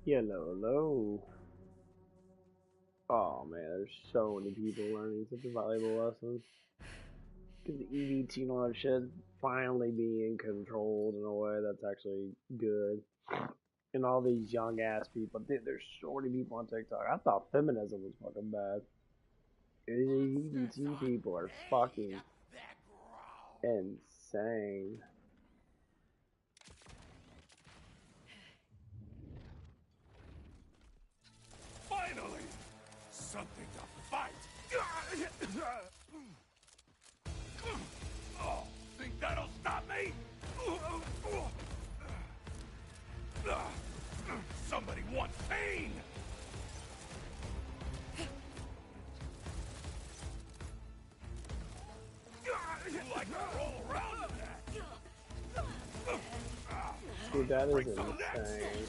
Hello. Oh man, there's so many people learning such a valuable lesson. Because the EVT and all that shit finally being controlled in a way that's actually good. And all these young ass people, dude, there's so many people on TikTok. I thought feminism was fucking bad. These EVT people are fucking insane. Finally! Something to fight! Oh, think that'll stop me? Somebody wants pain! You like to roll around in that? Dude, that is insane.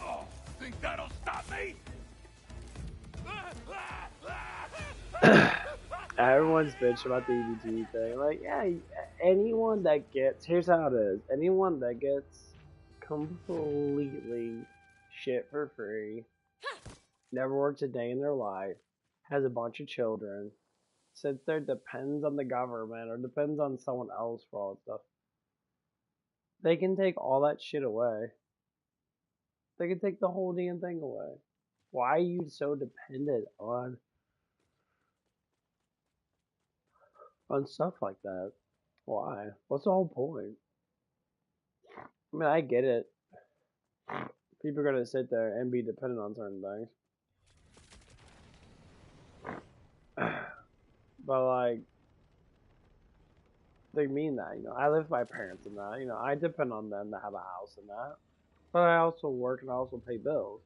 Oh, think that'll stop me? Everyone's bitching about the EBT thing. Like, yeah, anyone that gets, here's how it is. Anyone that gets completely shit for free, never works a day in their life, has a bunch of children, sits there, depends on the government or depends on someone else for all that stuff, they can take all that shit away. They can take the whole damn thing away. Why are you so dependent on stuff like that? Why? What's the whole point? I mean, I get it. People are gonna sit there and be dependent on certain things. But like, they mean that, I live with my parents and that, I depend on them to have a house and that. But I also work and I also pay bills.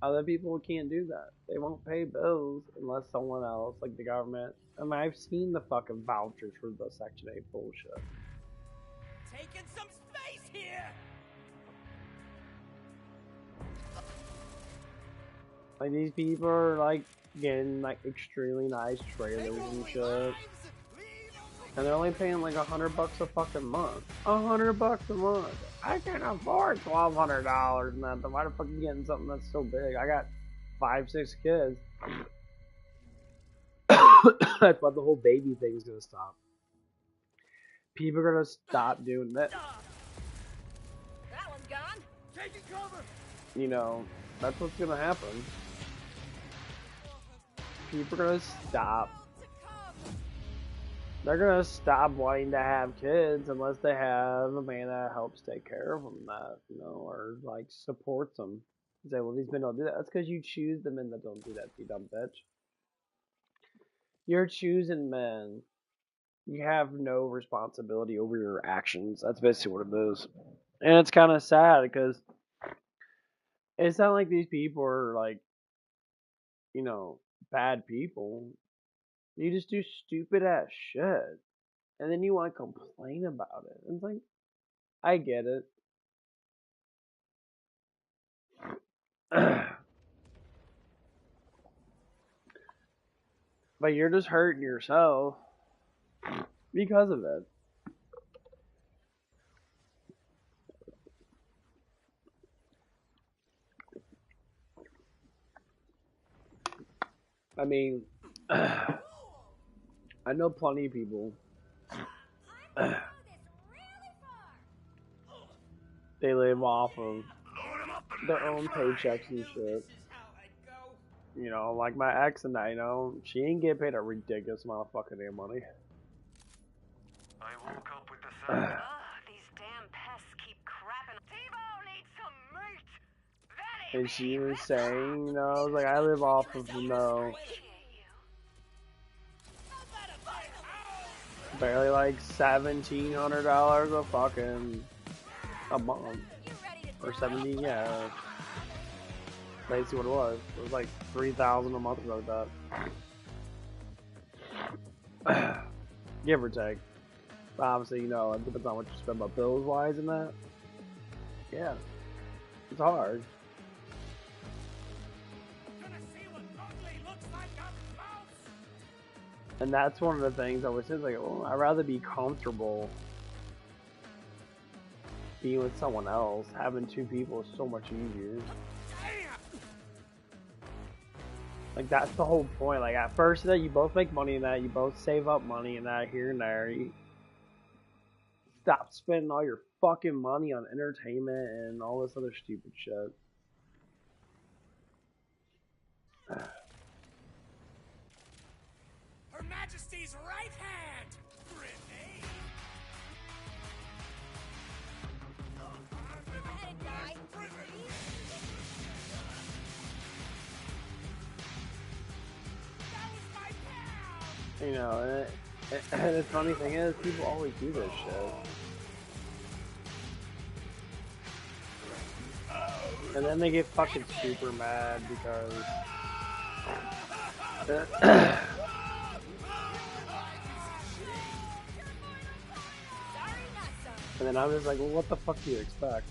Other people can't do that. They won't pay bills unless someone else, like the government. I mean, I've seen the fucking vouchers for the Section 8 bullshit. Taking some space here. Like, these people are like getting like extremely nice trailers and shit. And they're only paying like $100 a fucking month. $100 a month. I can't afford $1,200 nothing. Why the fuck are you getting something that's so big? I got 5-6 kids. That's why the whole baby thing's gonna stop. People are gonna stop doing that. That one's gone. Taking cover! That's what's gonna happen. People are gonna stop. They're gonna stop wanting to have kids unless they have a man that helps take care of them, or like supports them. You say, well, these men don't do that. That's because you choose the men that don't do that, you dumb bitch. You're choosing men. You have no responsibility over your actions. That's basically what it is. And it's kind of sad because it's not like these people are like, bad people. You just do stupid ass shit. And then you want to complain about it. And it's like, I get it. But you're just hurting yourself because of it. I mean, I know plenty of people. They live off of their own paychecks and shit. Like my ex and I, she ain't get paid a ridiculous amount of fucking damn money. I woke up with the sound. These damn pests keep crapping. T-Bone needs some meat. And she was saying, like I live off of, barely like $1,700 a fucking a month. Or 17, yeah. Basically what it was. It was like $3,000 a month or something like that. Give or take. But obviously, it depends on what you spend about bills wise and that. Yeah. It's hard. And that's one of the things I was saying, like, oh, I'd rather be comfortable being with someone else. Having two people is so much easier. Like, that's the whole point. Like, at first, that you both make money in that, you both save up money in that here and there. You stop spending all your fucking money on entertainment and all this other stupid shit. Her Majesty's right hand! Grenade! That was my pal! You know, and the funny thing is, people always do this shit. And then they get fucking super mad because... And then I'm just like, well, what the fuck do you expect?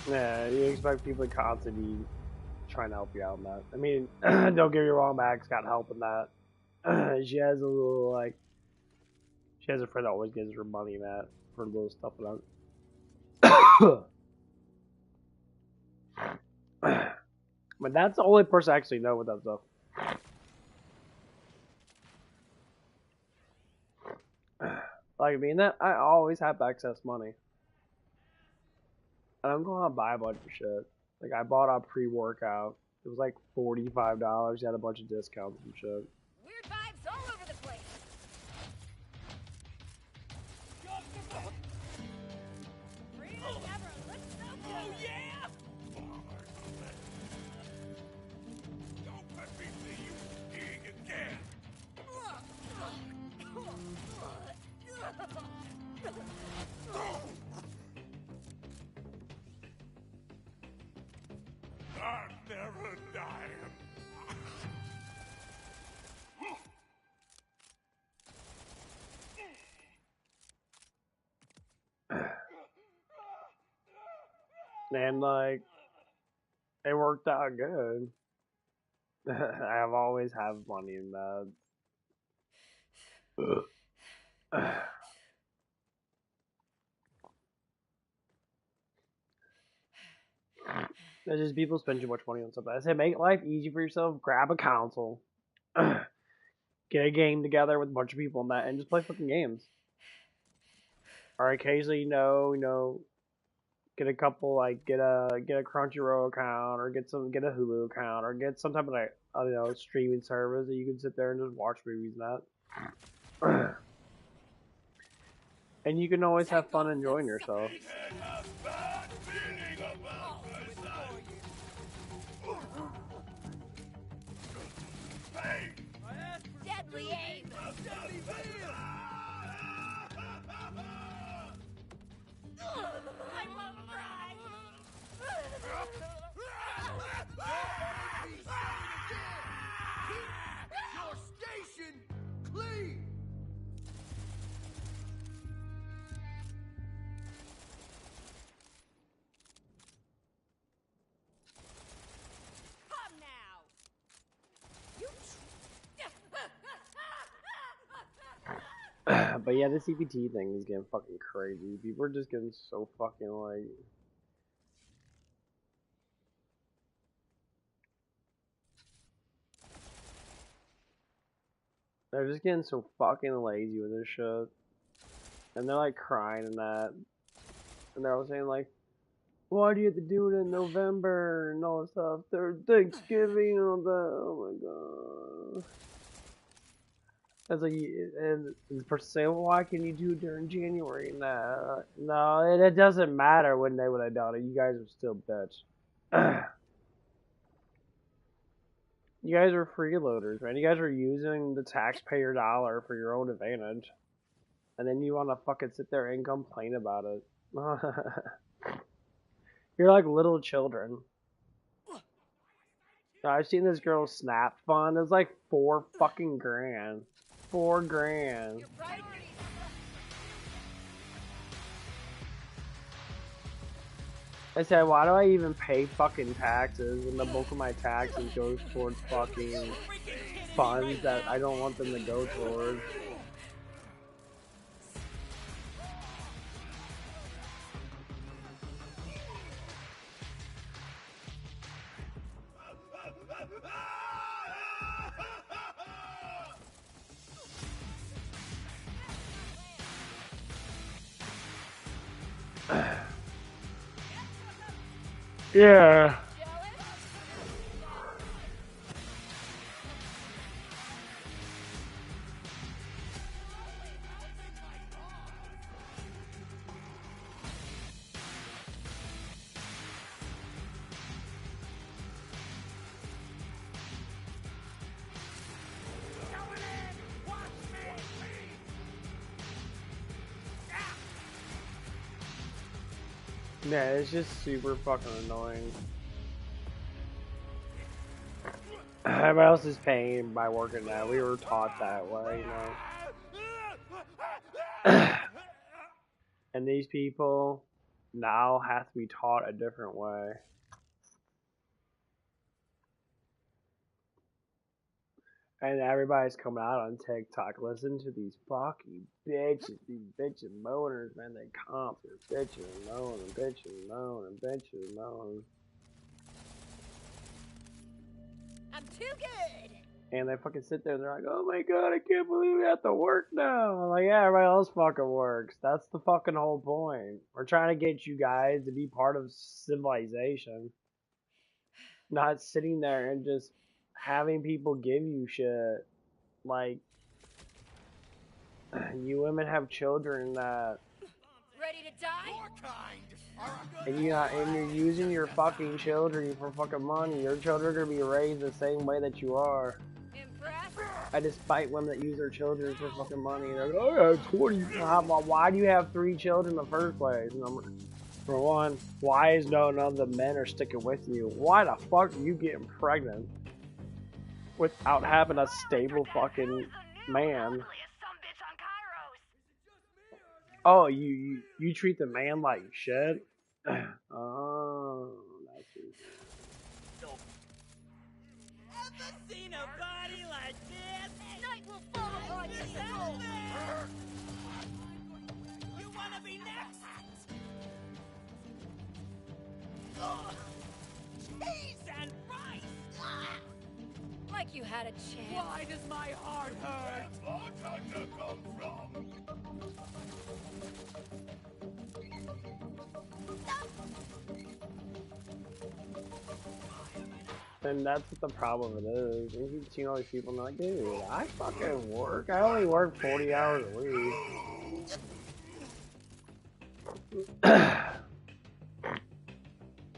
Yeah, you expect people to constantly be trying to help you out in that. I mean, don't get me wrong, Max got help in that. She has a little, like, she has a friend that always gives her money in that for little stuff like that. But that's the only person I actually know with that stuff. Like, I mean, that I always have excess money. And I'm going to buy a bunch of shit. Like, I bought a pre-workout. It was like $45. You had a bunch of discounts and shit. Weird vibes all over the place. Oh yeah! Don't let me see you skiing again! I'm never dying. And, like, it worked out good. I've always have money in that. It's just people spend too much money on something. I say make life easy for yourself. Grab a console, get a game together with a bunch of people in that, and just play fucking games. Or occasionally, get a couple like get a Crunchyroll account, or get a Hulu account, or get some type of like streaming service that you can sit there and just watch movies and that. And you can always have fun enjoying yourself. Deadly aim. I won't cry. Your station clean! Come now. But yeah, the CPT thing is getting fucking crazy. People are just getting so fucking like. They're just getting so fucking lazy with this shit. And they're like crying and that. And they're all saying like, why do you have to do it in November and all that stuff? There's Thanksgiving and all that. Oh my god. That's like, and the person saying, well, why can you do it during January? Nah, no, it doesn't matter when they would have done it. You guys are still bitch. You guys are freeloaders, man. You guys are using the taxpayer dollar for your own advantage. and then you want to fucking sit there and complain about it. You're like little children. I've seen this girl snap fun. It was like $4 fucking grand. $4 grand. I said, why do I even pay fucking taxes when the bulk of my taxes goes towards fucking funds that I don't want them to go towards? Yeah. Yeah, it's just super fucking annoying. Everybody else is paying by working that. We were taught that way, you know. And these people now have to be taught a different way. And everybody's coming out on TikTok. Listen to these fucking bitches, these bitchin' moaners, man. They comp, they're bitchin' and moaning, bitchin' and moaning, bitchin' and moaning. I'm too good. And they fucking sit there and they're like, oh my god, I can't believe we have to work now. I'm like, yeah, everybody else fucking works. That's the fucking whole point. We're trying to get you guys to be part of civilization. Not sitting there and just having people give you shit. Like, you women have children that, Ready to die? and you're using your fucking children for fucking money. Your children are gonna be raised the same way that you are. Impressed? I just fight women that use their children for fucking money. They're like, oh, I have 20. Why do you have 3 children in the first place? For one, why is none of the men are sticking with you? Why the fuck are you getting pregnant without having a stable fucking man? Oh, you treat the man like shit? Oh, that's it. Ever seen a body like this? Night will fall on you. You wanna be next? Ugh. Cheese and rice! Ah. Like you had a chance. Why does my heart hurt? And that's what the problem it is. You keep seeing all these people and they're like, dude, I fucking work. I only work 40 hours a week.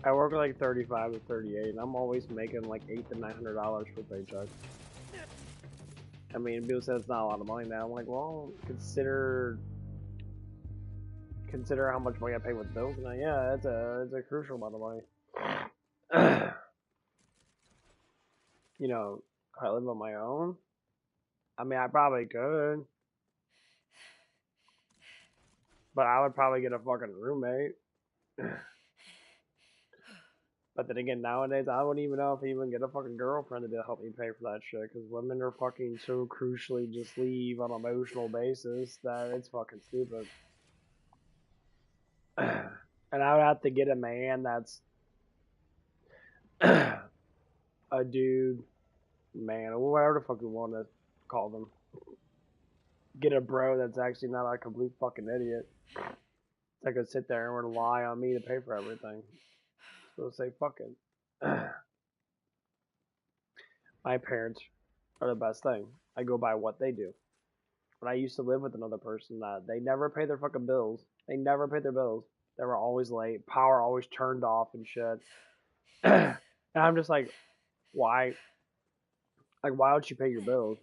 I work like 35 to 38, and I'm always making like $800 to $900 per paycheck. I mean, people say it's not a lot of money now. I'm like, well, consider how much money I pay with bills, and yeah, it's a crucial amount of money. You know, if I live on my own, I mean, I probably could, but I would probably get a fucking roommate. But then again, nowadays, I wouldn't even know if I even get a fucking girlfriend to help me pay for that shit, because women are fucking so crucially just leave on an emotional basis that it's fucking stupid. And I would have to get a man that's a dude, man, or whatever the fuck you want to call them. Get a bro that's actually not a complete fucking idiot. That could sit there and rely on me to pay for everything. So say fucking. My parents are the best thing. I go by what they do. When I used to live with another person, that they never pay their fucking bills. They never paid their bills. They were always late. Power always turned off and shit. And I'm just like, why? Like, why don't you pay your bills?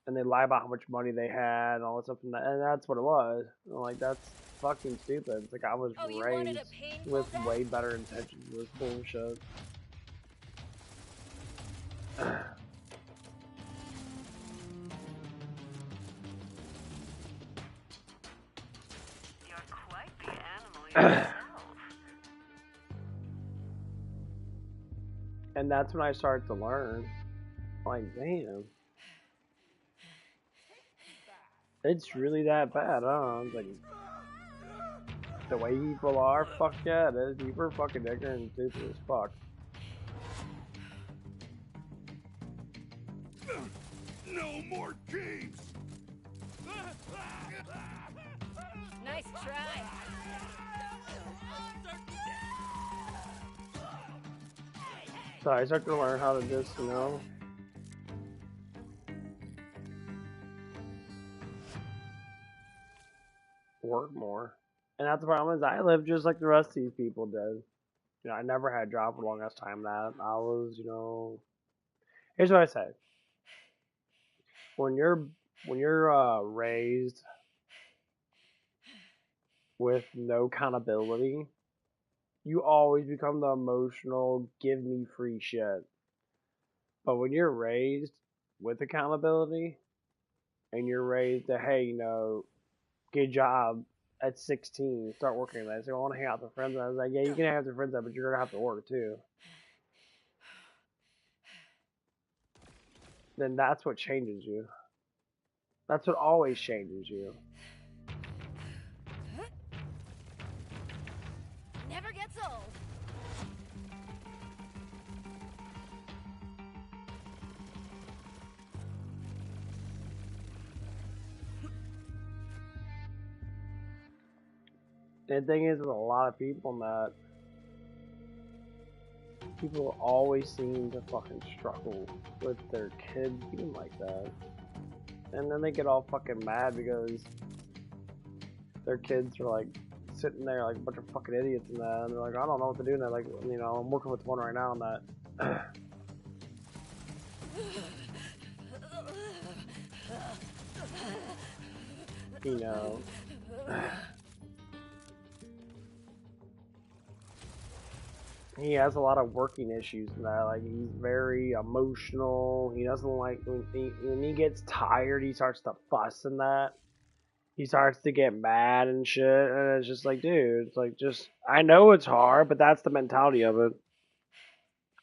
and they lie about how much money they had and all that stuff, and that's what it was. I'm like, that's fucking stupid. It's like I was Oh, you wanted raised a painful with death? way better intentions than this bullshit. You're quite the animal yourself. And that's when I started to learn. Like, damn. It's really that bad, huh? It's like, the way people are, fuck yeah, it is. People are fucking ignorant and stupid as fuck. No more games! Nice try. So I started to learn how to just, work more. And that's the problem is I live just like the rest of these people did. I never had a job for the longest time that I was, here's what I say. When you're raised with no accountability, you always become the emotional, give me free shit. But when you're raised with accountability and you're raised to, hey, get a job at 16, start working. I say, I want to hang out with friends. And I was like, yeah, you can hang out with friends, but you're going to have to work too. Then that's what changes you. That's what always changes you. Never gets old. And the thing is, with a lot of people, that people always seem to fucking struggle with their kids being like that. And then they get all fucking mad because their kids are like sitting there like a bunch of fucking idiots and that, and they're like, I don't know what to do. And they're like, I'm working with one right now on that. He has a lot of working issues and that. Like, he's very emotional. He doesn't like when he gets tired, he starts to fuss and that. He starts to get mad and shit, and it's just like, dude, it's like, just, I know it's hard, but that's the mentality of it.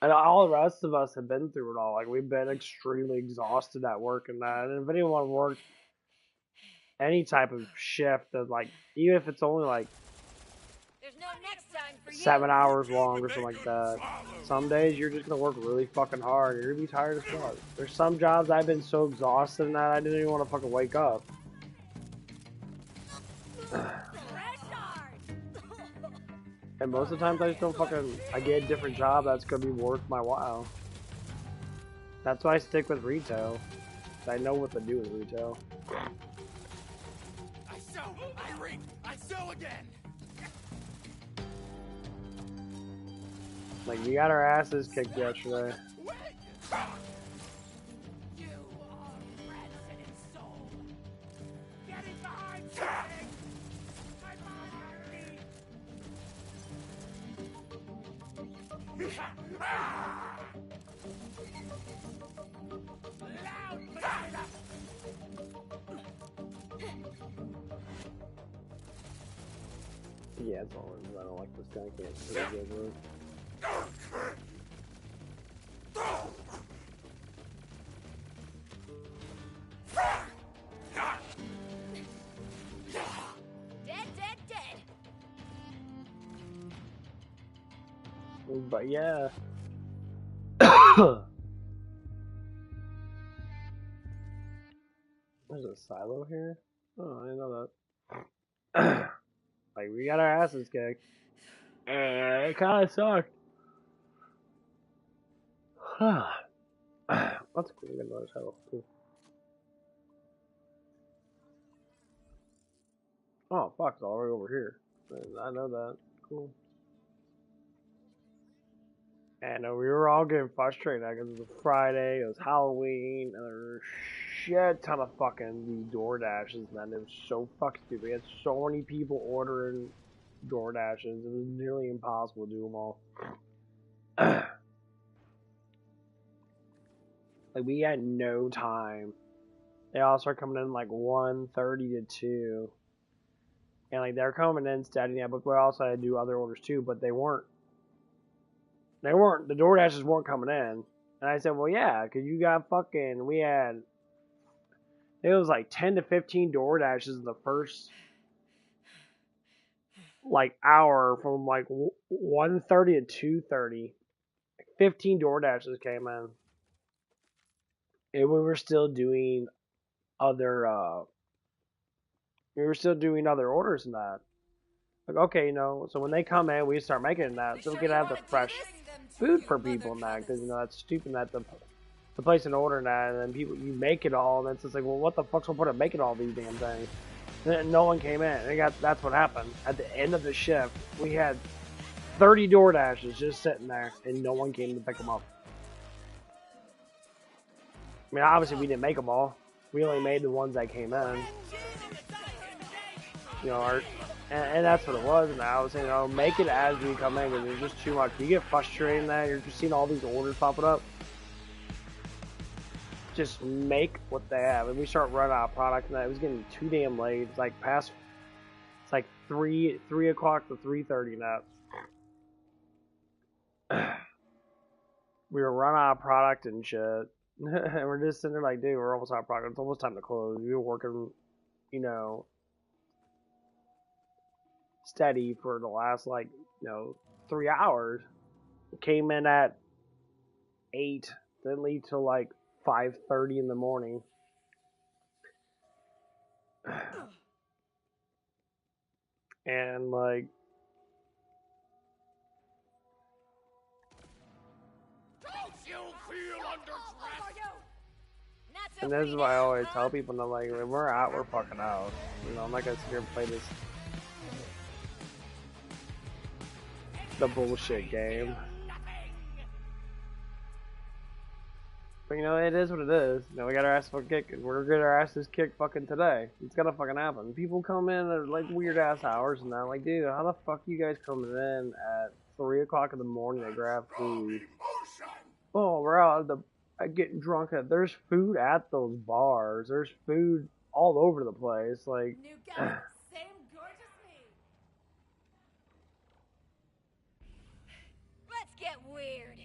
And all the rest of us have been through it all. Like, we've been extremely exhausted at work and that. And if anyone worked any type of shift, that, like, even if it's only like There's no next time for you. 7 hours long or something like that, some days you're just gonna work really fucking hard. You're gonna be tired as fuck. There's some jobs I've been so exhausted in that I didn't even want to fucking wake up. And most of the times I just don't I get a different job that's gonna be worth my while. That's why I stick with retail. I know what to do with retail. I sew, I reap, I sew again! Like, we got our asses kicked yesterday. You are rancid in soul. Get it behind something! I'm on your feet! Loud potato! Yeah, it's all I don't like this guy. I can't see it good. Dead. But yeah. There's a silo here? Oh, I didn't know that. Like, we got our asses kicked. It kinda sucked. That's cool, we got another silo. Cool. Oh, fuck, it's all the way over here. I know that. Cool. And we were all getting frustrated because it was a Friday, it was Halloween, and there was shit ton of fucking the DoorDashes, man. It was so fucking stupid. We had so many people ordering DoorDashes. It was nearly impossible to do them all. Like, we had no time. They all started coming in like 1:30 to 2. And like they're coming in steady now, but we also had to do other orders too, but they weren't the DoorDashes weren't coming in. And I said, well yeah, cause you got we had, it was like 10 to 15 DoorDashes in the first like hour from like 1:30 to 2:30. 15 DoorDashes came in. And we were still doing other orders than that. Like, okay, so when they come in, we start making that, so we can have the fresh food for people and that, because that's stupid that the place an order and that, and then you make it all, and it's just like, well, what the fuck's the point of making all these damn things? And then no one came in, and that's what happened. At the end of the shift, we had 30 DoorDashes just sitting there, and no one came to pick them up. I mean, obviously we didn't make them all. We only made the ones that came in. And that's what it was. And I was saying, make it as we come in, because there's just too much. You get frustrated in that. You're just seeing all these orders popping up. Just make what they have. And we start running out of product, and that it was getting too damn late. It's like past. It's like 3 o'clock to 3:30 now. We were running out of product and shit. And we're just sitting there like, dude, we're almost out of product. It's almost time to close. We were working, steady for the last 3 hours. Came in at 8, then leave till like 5:30 in the morning. And like, Don't you feel underdressed? and this is why I always tell people, I'm like, when we're out, we're fucking out. I'm not gonna sit here and play the bullshit game. But it is what it is. We got our ass fucking kicked, and we're gonna get our asses kicked fucking today. It's gonna fucking happen. People come in at like weird ass hours, and I'm like, dude, how the fuck you guys coming in at 3 o'clock in the morning to grab food? Oh, we're out getting drunk. There's food at those bars. There's food all over the place. Like, New guy, same gorgeous me. Let's get weird.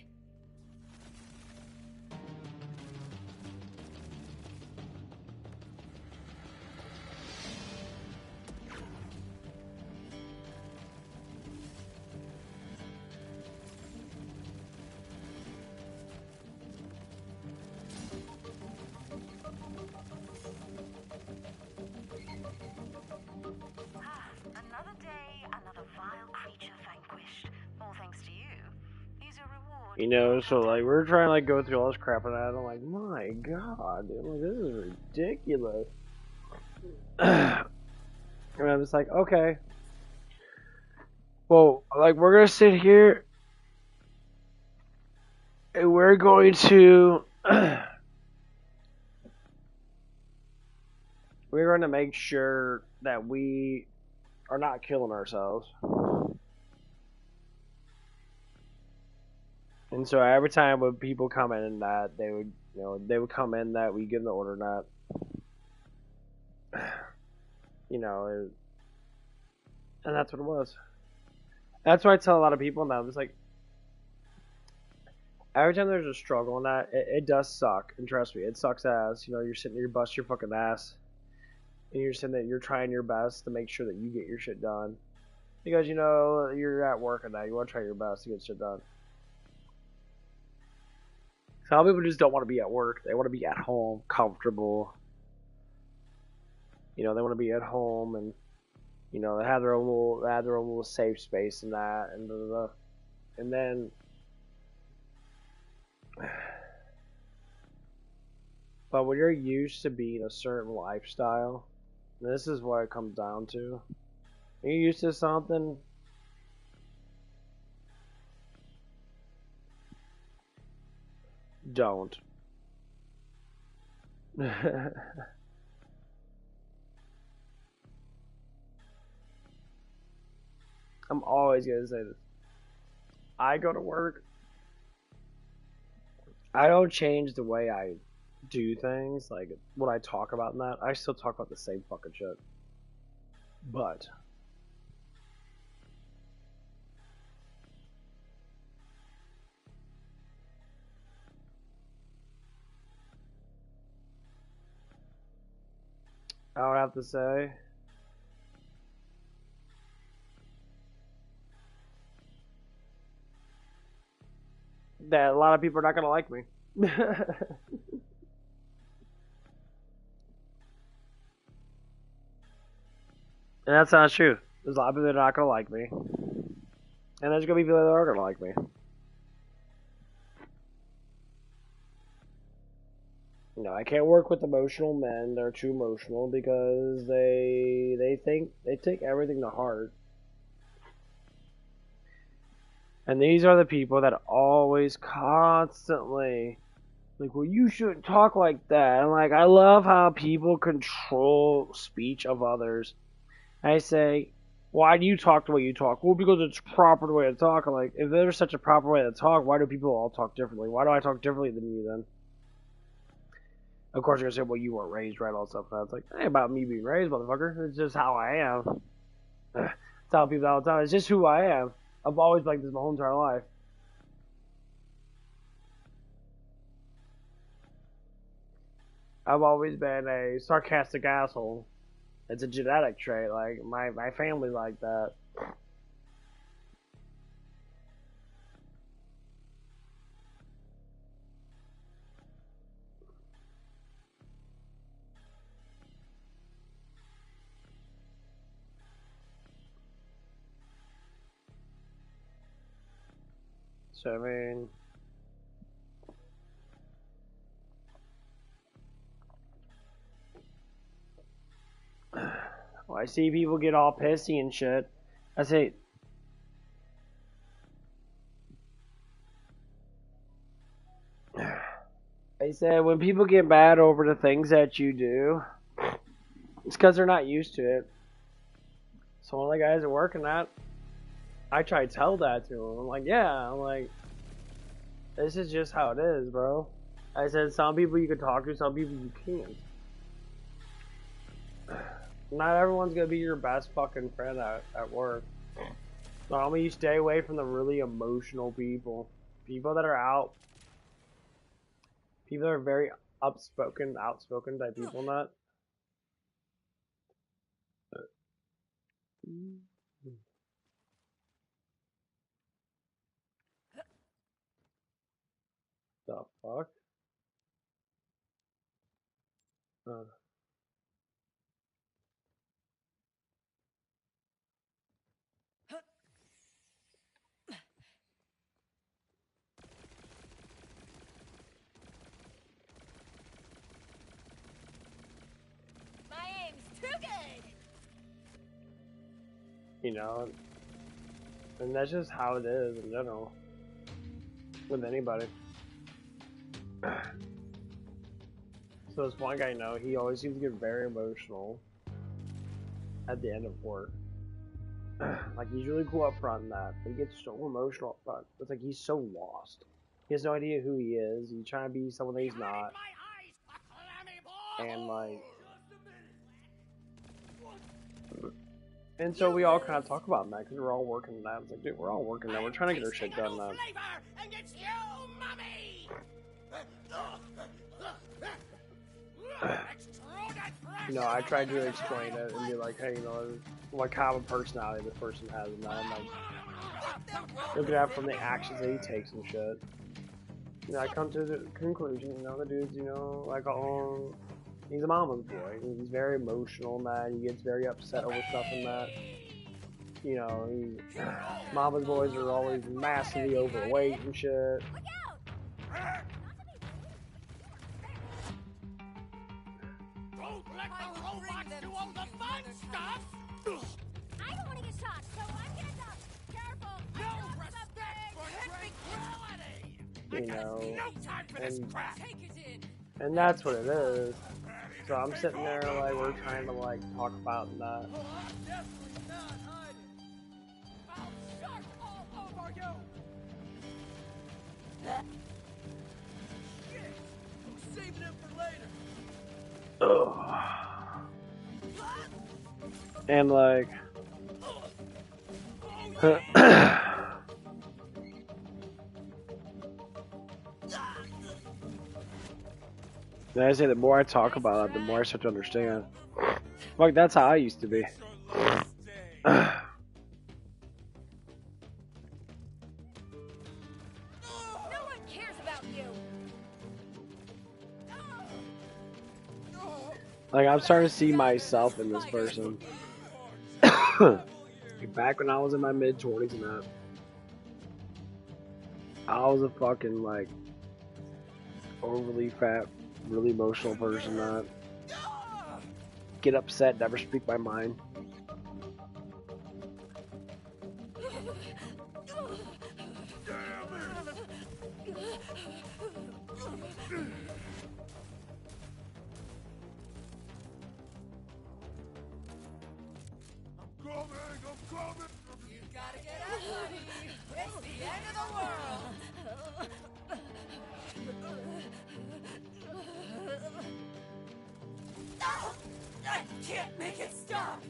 Another day, another vile creature vanquished. All thanks to you. Here's your reward. so like we're trying to like go through all this crap, and I'm like, my god, dude, like, this is ridiculous. And I'm just like, okay, well, like we're gonna sit here, and we're going to make sure that we are not killing ourselves. And so every time when people come in and that, they would come in that we give them the order not. And that's what it was. That's why I tell a lot of people now, it's like, every time there's a struggle in that, it does suck. And trust me, it sucks ass. You're sitting there, you bust your fucking ass. And you're sitting there, you're trying your best to make sure that you get your shit done. Because, you're at work and that, you want to try your best to get shit done. Some people just don't want to be at work. They want to be at home, comfortable. They want to be at home and, they have their own little safe space and that, and blah, blah, blah. And then, but when you're used to being a certain lifestyle, and this is what it comes down to. When you're used to something, don't. I'm always gonna say this. I go to work. I don't change the way I do things, like what I talk about and that. I still talk about the same fucking shit. But I would have to say that a lot of people are not gonna like me. And that's not true. There's a lot of people that are not gonna like me. And there's gonna be people that are gonna like me. You know, I can't work with emotional men. They're too emotional because they think they take everything to heart. And these are the people that always constantly like, well, you shouldn't talk like that. And like, I love how people control speech of others. I say, why do you talk the way you talk? Well, because it's proper the way to talk. Like, if there's such a proper way to talk, why do people all talk differently? Why do I talk differently than you then? Of course, you're gonna say, well, you weren't raised right, all stuff. And it's like, it ain't about me being raised, motherfucker. It's just how I am. I tell people all the time, it's just who I am. I've always been like this my whole entire life. I've always been a sarcastic asshole. It's a genetic trait. Like, my family's like that. So, I mean, well, I see people get all pissy and shit. I say, when people get mad over the things that you do, it's because they're not used to it. So one of the guys at work and that, I try to tell that to him. I'm like, yeah, I'm like, this is just how it is, bro. I said, some people you can talk to, some people you can't. Not everyone's gonna be your best fucking friend at work. Normally you stay away from the really emotional people. People that are out. People that are very outspoken type people, not. The fuck? My aim's too good. You know, and that's just how it is in general. With anybody. So this one guy, you know, he always seems to get very emotional at the end of work. Like, he's really cool up front in that, but he gets so emotional up front. It's like he's so lost. He has no idea who he is. He's trying to be someone that he's not. And like, and so we all kind of talk about that because we're all working that. It's like, dude, we're all working that. We're trying to get our shit done now. You know, I tried to explain it and be like, hey, you know, what kind of personality this person has, and that. I'm like, look at it from the actions that he takes and shit. You know, I come to the conclusion, you know, the dude's, you know, like, oh, he's a mama's boy. He's very emotional and that. He gets very upset over stuff and that. You know, mama's boys are always massively overweight and shit. You know, and And that's what it is. So I'm sitting there like we're trying to like talk about that. Oh, I'm definitely not hiding. I'll shark all over you. Shit, I'm saving it for later. Ugh. And like, and I say the more I talk about it, the more I start to understand. Like that's how I used to be. No one cares about you. Like I'm starting to see myself in this person. Back when I was in my mid-20s and that, I was a fucking like overly fat, really emotional person that get upset, never speak my mind. I'm coming. You gotta get up, buddy. It's the end of the world. I can't make it stop.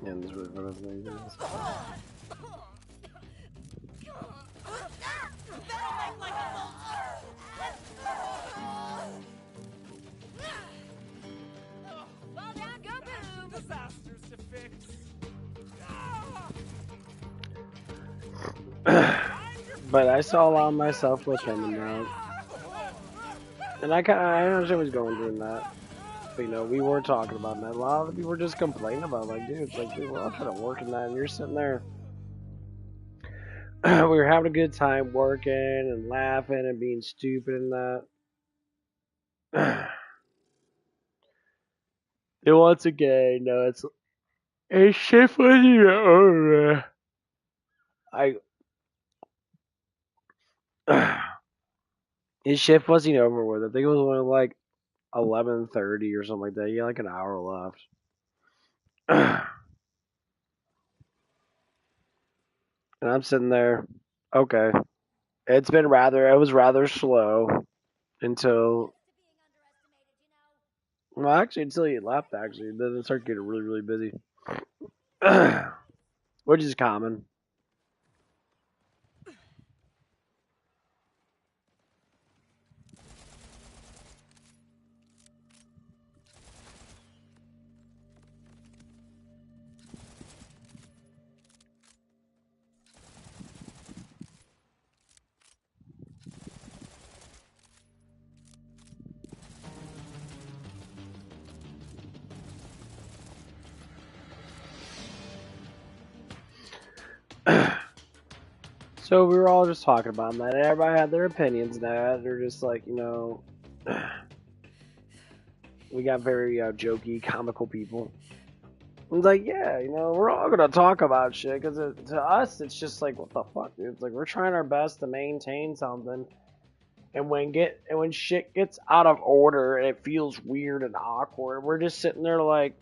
And this was one of the things. That'll make like a vulture. Fall down, go boom. Disasters to fix. But I saw a lot of myself with him and that. And I understand what he's going through in that. But, you know, we were talking about that. A lot of people were just complaining about it. Like, dude, it's like, dude, we're all trying to work in that. And you're sitting there. We were having a good time working and laughing and being stupid and that. And once again, no, it's shift wasn't even over. His shift wasn't over with. I think it was only like 11:30 or something like that. He had like an hour left. And I'm sitting there. Okay, it was rather slow until, well, actually until he left. Actually, then it started getting really, really busy, which is common. So we were all just talking about that. And everybody had their opinions. That they're just like, you know, we got very jokey, comical people. It's like, yeah, you know, we're all gonna talk about shit because to us, it's just like, what the fuck, dude? It's like we're trying our best to maintain something, and when shit gets out of order and it feels weird and awkward, we're just sitting there like,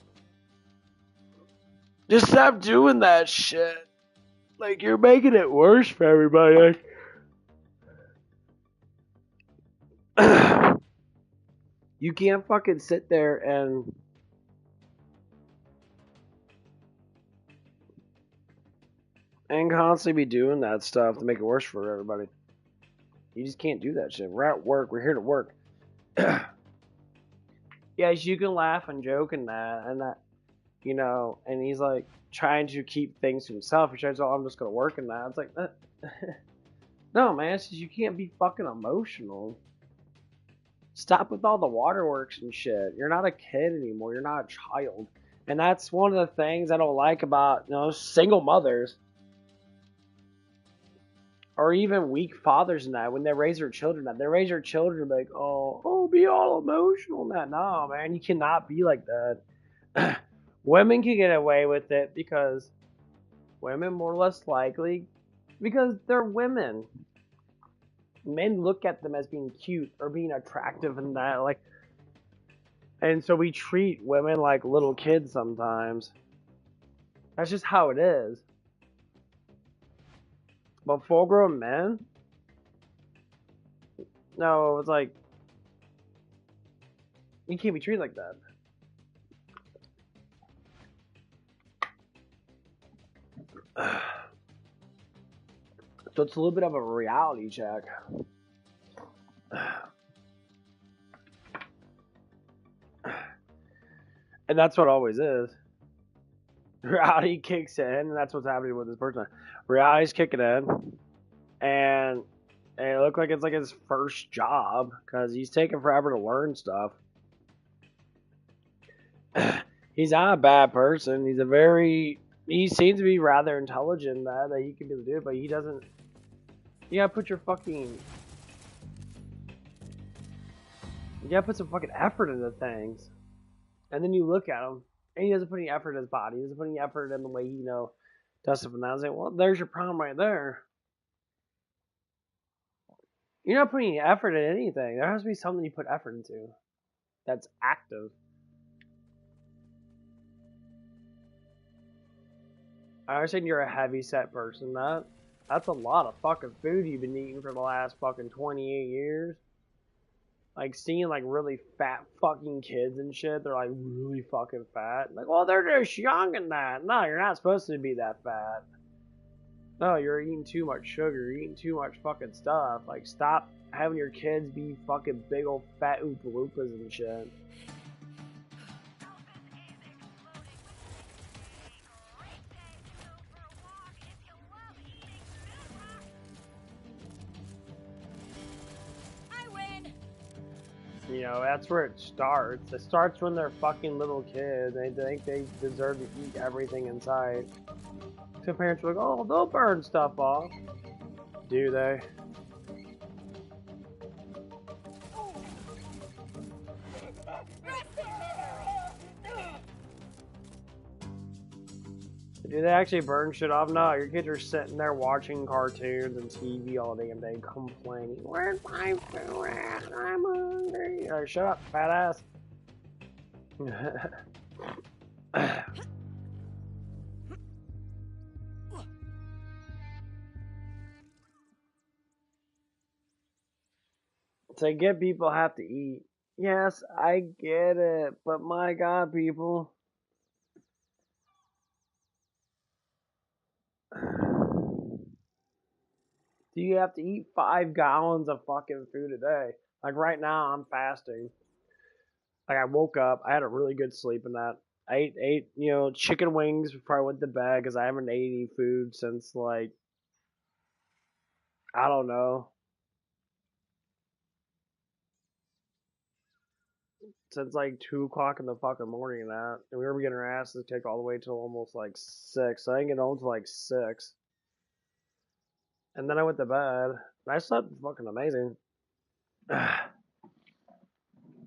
just stop doing that shit. Like you're making it worse for everybody. Like, you can't fucking sit there and constantly be doing that stuff to make it worse for everybody. You just can't do that shit. We're at work. We're here to work. Yes, you can laugh and joke and that, you know. And he's like trying to keep things to himself. He tries, oh, I'm just gonna work in that. It's like, no, man. It's just, you can't be fucking emotional. Stop with all the waterworks and shit. You're not a kid anymore. You're not a child. And that's one of the things I don't like about, single mothers. Or even weak fathers in that, when they raise their children they raise their children like, be all emotional and that. No, man, you cannot be like that. Women can get away with it because women more or less likely, because they're women. Men look at them as being cute or being attractive and that, like, and so we treat women like little kids sometimes. That's just how it is. But full grown men, no, it's like, you can't be treated like that. So it's a little bit of a reality check. And that's what it always is. Reality kicks in, and that's what's happening with this person. Reality's kicking in, and it looked like it's like his first job, because he's taking forever to learn stuff. He's not a bad person. He seems to be rather intelligent that he can be able to do it, but he doesn't. You gotta put some fucking effort into things. And then you look at him, and he doesn't put any effort in his body. He doesn't put any effort in the way he, does stuff. And I was like, well, there's your problem right there. You're not putting any effort in anything. There has to be something you put effort into that's active. I understand you're a heavy set person. That's a lot of fucking food you've been eating for the last fucking 28 years. Like, seeing, like, really fat fucking kids and shit. They're, like, really fucking fat. Like, well, they're just young and that. No, you're not supposed to be that fat. No, you're eating too much sugar. You're eating too much fucking stuff. Like, stop having your kids be fucking big old fat Oompa Loompas and shit. That's where it starts. It starts when they're fucking little kids. They think they deserve to eat everything in sight. So parents are like, oh, they'll burn stuff off. Do they? Do they actually burn shit off? No, your kids are sitting there watching cartoons and TV all damn day complaining. Where's my food at? I'm hungry. Or shut up, fat ass. To get people have to eat. Yes, I get it. But my God, people. Do you have to eat 5 gallons of fucking food a day? Like right now, I'm fasting. Like I woke up, I had a really good sleep in that. I ate chicken wings before I went to bed because I haven't ate any food since like, I don't know, since like 2 o'clock in the fucking morning and that. And we were getting our asses kicked all the way till almost like 6. So I didn't get home till like 6. And then I went to bed. And I slept fucking amazing. But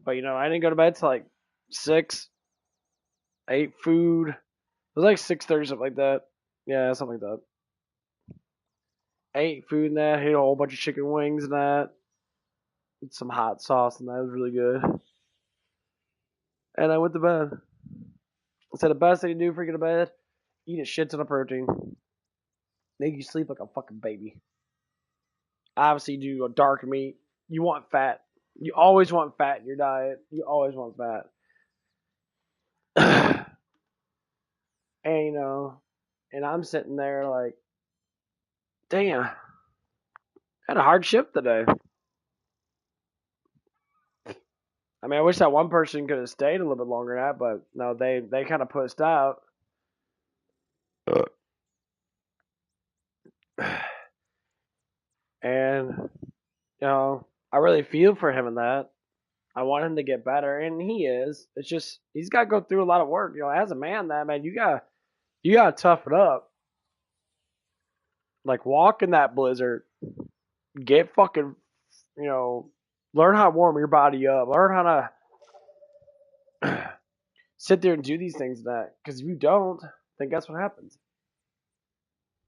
I didn't go to bed till like 6. I ate food. It was like 6:30, something like that. Yeah, something like that. I ate food and that. I ate a whole bunch of chicken wings and that. With some hot sauce and that. It was really good. And I went to bed. I said the best thing to do for you to go to bed, eat a shit ton of protein. Make you sleep like a fucking baby. Obviously, do a dark meat. You want fat. You always want fat in your diet. You always want fat. And, and I'm sitting there like, damn, I had a hard shift today. I mean, I wish that one person could have stayed a little bit longer than that, but no, they kind of pushed out. And, I really feel for him in that. I want him to get better, and he is. It's just he's got to go through a lot of work. You know, as a man, that man, you gotta tough it up. Like walk in that blizzard, get fucking, you know, learn how to warm your body up, learn how to sit there and do these things. That because if you don't, then guess what happens?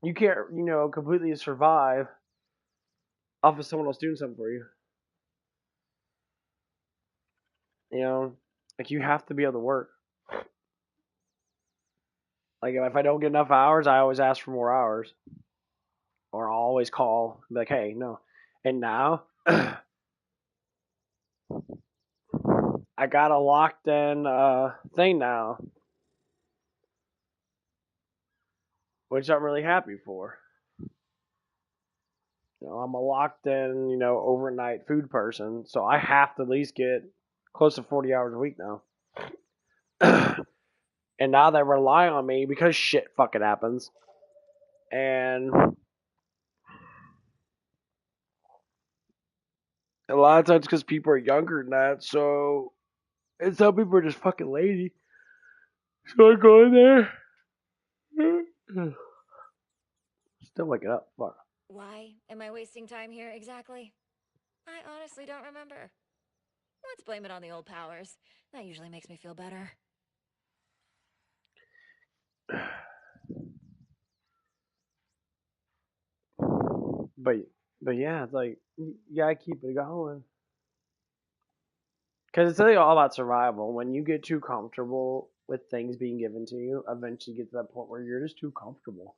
You can't, you know, completely survive off of someone else doing something for you. You know, like you have to be able to work. Like if I don't get enough hours, I always ask for more hours, or I'll always call and be like, "Hey, no." And now I got a locked in thing now, which I'm really happy for. You know, I'm a locked in, you know, overnight food person, so I have to at least get close to 40 hours a week now. And now they rely on me because shit fucking happens. And a lot of times because people are younger than that, so and some people are just fucking lazy. So I go in there. Still waking up. Fuck. Why am I wasting time here exactly? I honestly don't remember. Let's blame it on the old powers. That usually makes me feel better. But but yeah, it's like you gotta keep it going. Because it's really all about survival. When you get too comfortable with things being given to you, eventually you get to that point where you're just too comfortable,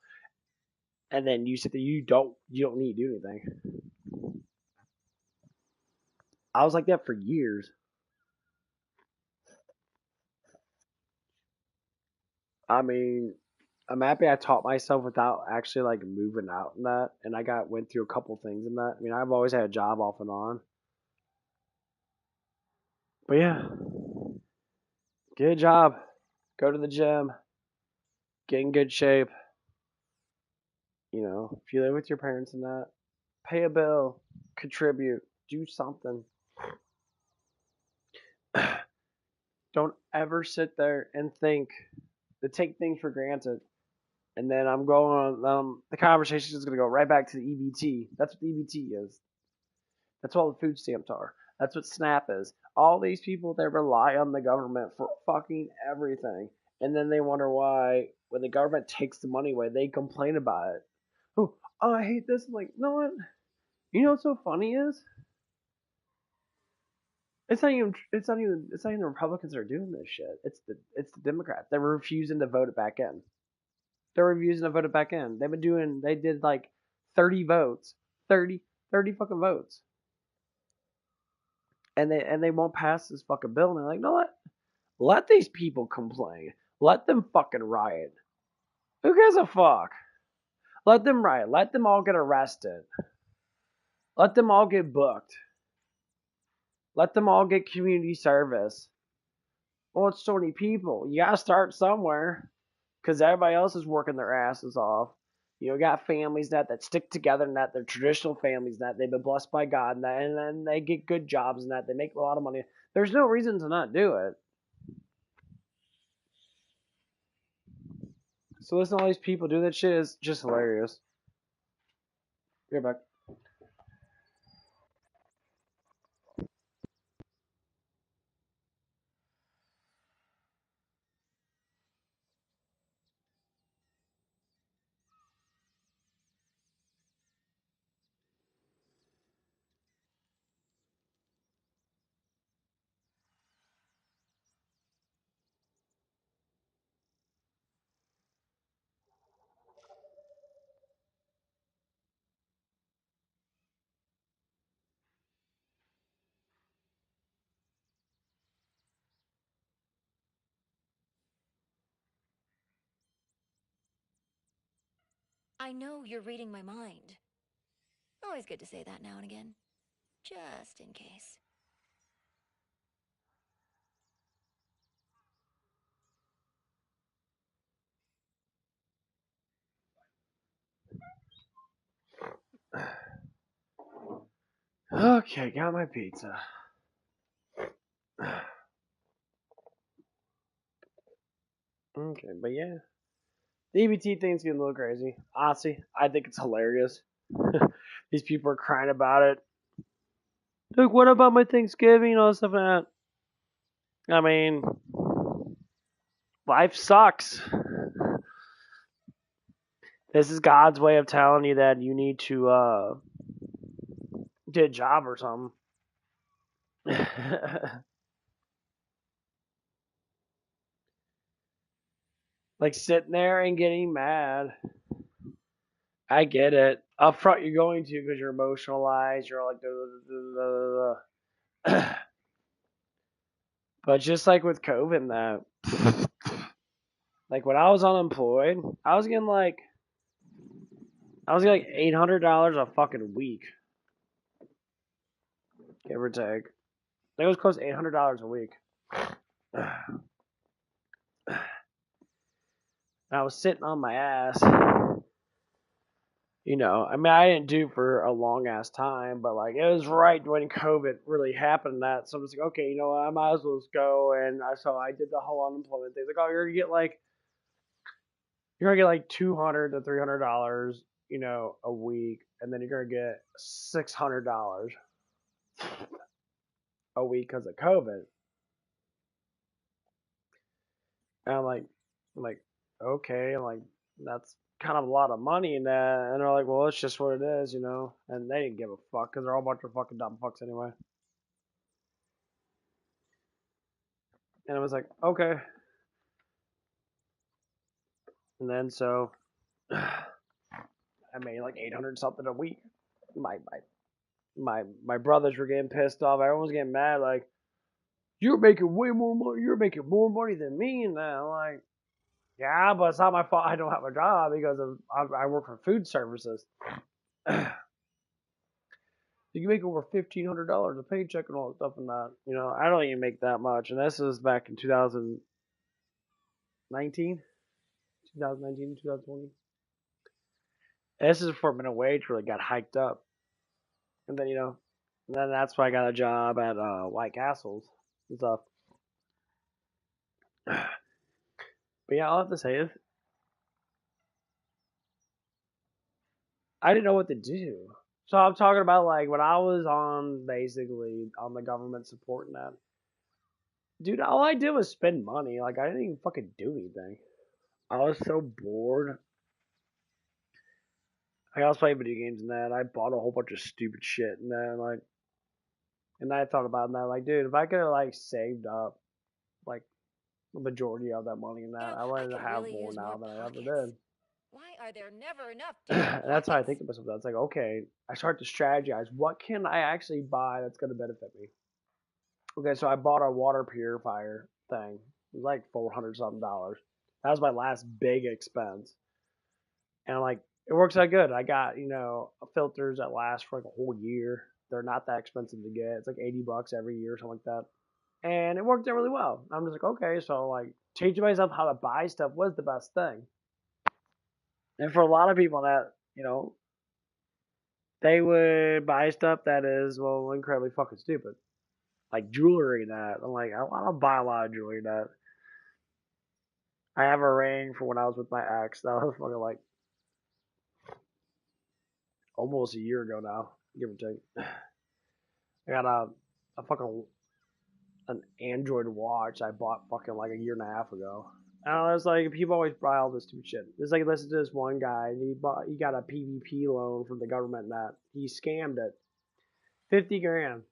and then you sit there. You don't need to do anything. I was like that for years. I mean, I'm happy I taught myself without actually like moving out in that, and went through a couple things in that. I mean, I've always had a job off and on, but yeah, get a job, go to the gym, get in good shape. You know, if you live with your parents and that, pay a bill, contribute, do something. Don't ever sit there and think to take things for granted. And then I'm going on, the conversation is going to go right back to the EBT. That's what the EBT is. That's what all the food stamps are. That's what SNAP is. All these people, they rely on the government for fucking everything. And then they wonder why, when the government takes the money away, they complain about it. Oh, I hate this. I'm like, you know what? You know what's so funny is? It's not even the Republicans that are doing this shit. It's the Democrats. They're refusing to vote it back in. They're refusing to vote it back in. They did like 30 votes. 30 fucking votes. And they won't pass this fucking bill, and they're like, no, let these people complain. Let them fucking riot. Who gives a fuck? Let them riot. Let them all get arrested. Let them all get booked. Let them all get community service. Well, it's so many people. You gotta start somewhere, because everybody else is working their asses off. You know, you got families that stick together and that they're traditional families that they've been blessed by God and then they get good jobs and that they make a lot of money. There's no reason to not do it. So listen to all these people do that shit is just hilarious. You're back. I know you're reading my mind. Always good to say that now and again. Just in case. Okay, got my pizza. Okay, but yeah. The EBT thing's getting a little crazy. Honestly, I think it's hilarious. These people are crying about it. Like, what about my Thanksgiving and all this stuff like that? I mean, life sucks. This is God's way of telling you that you need to get a job or something. Like sitting there and getting mad. I get it. Up front, you're going to because you're emotionalized. You're like, duh, duh, duh, duh. But just like with COVID and that, like when I was unemployed, I was getting like $800 a fucking week, give or take. I think it was close to $800 a week. And I was sitting on my ass. You know, I mean, I didn't do for a long ass time, but like it was right when COVID really happened. That so I was like, okay, you know what, I might as well just go. And so I did the whole unemployment thing. Like, oh, you're gonna get like $200 to $300, you know, a week, and then you're gonna get $600 a week because of COVID. And I'm like, okay, I'm like, that's kind of a lot of money in that. And they're like, well, it's just what it is, you know. And they didn't give a fuck because they're all a bunch of fucking dumb fucks anyway. And I was like, okay. And then so I made like 800 something a week. My brothers were getting pissed off. Everyone was getting mad. Like, you're making way more money. You're making more money than me. And I'm like, yeah, but it's not my fault. I don't have a job because I work for food services. You make over $1,500 a paycheck and all that stuff and that. You know, I don't even make that much. And this is back in 2019, 2020. This is before minimum wage really got hiked up. And then, you know, and then that's why I got a job at White Castles and stuff. But yeah, I'll have to say is I didn't know what to do. So I'm talking about like when I was on basically on the government support and that. Dude, all I did was spend money. Like I didn't even fucking do anything. I was so bored. I also played video games and that. I bought a whole bunch of stupid shit and then like and I thought about that like, dude, if I could have like saved up like the majority of that money and You that, know, I I wanted to could have really more use now more than I ever pockets. did. Why are there never enough damn And that's how I pockets? think to myself. That's like, okay, I start to strategize. What can I actually buy that's going to benefit me? Okay, so I bought a water purifier thing. It was like 400 something dollars. That was my last big expense. And like, it works out good. I got, you know, filters that last for like a whole year. They're not that expensive to get. It's like $80 every year or something like that. And it worked out really well. I'm just like, okay, so like teaching myself how to buy stuff was the best thing. And for a lot of people that, you know, they would buy stuff that is, well, incredibly fucking stupid. Like jewelry and that. I'm like, I don't buy a lot of jewelry and that. I have a ring for when I was with my ex. That was fucking like almost a year ago now, give or take. I got a fucking an Android watch I bought fucking like a year and a half ago. And I was like, people always buy all this stupid shit. It's like, listen to this one guy, and he got a PVP loan from the government and that. He scammed it. 50 grand.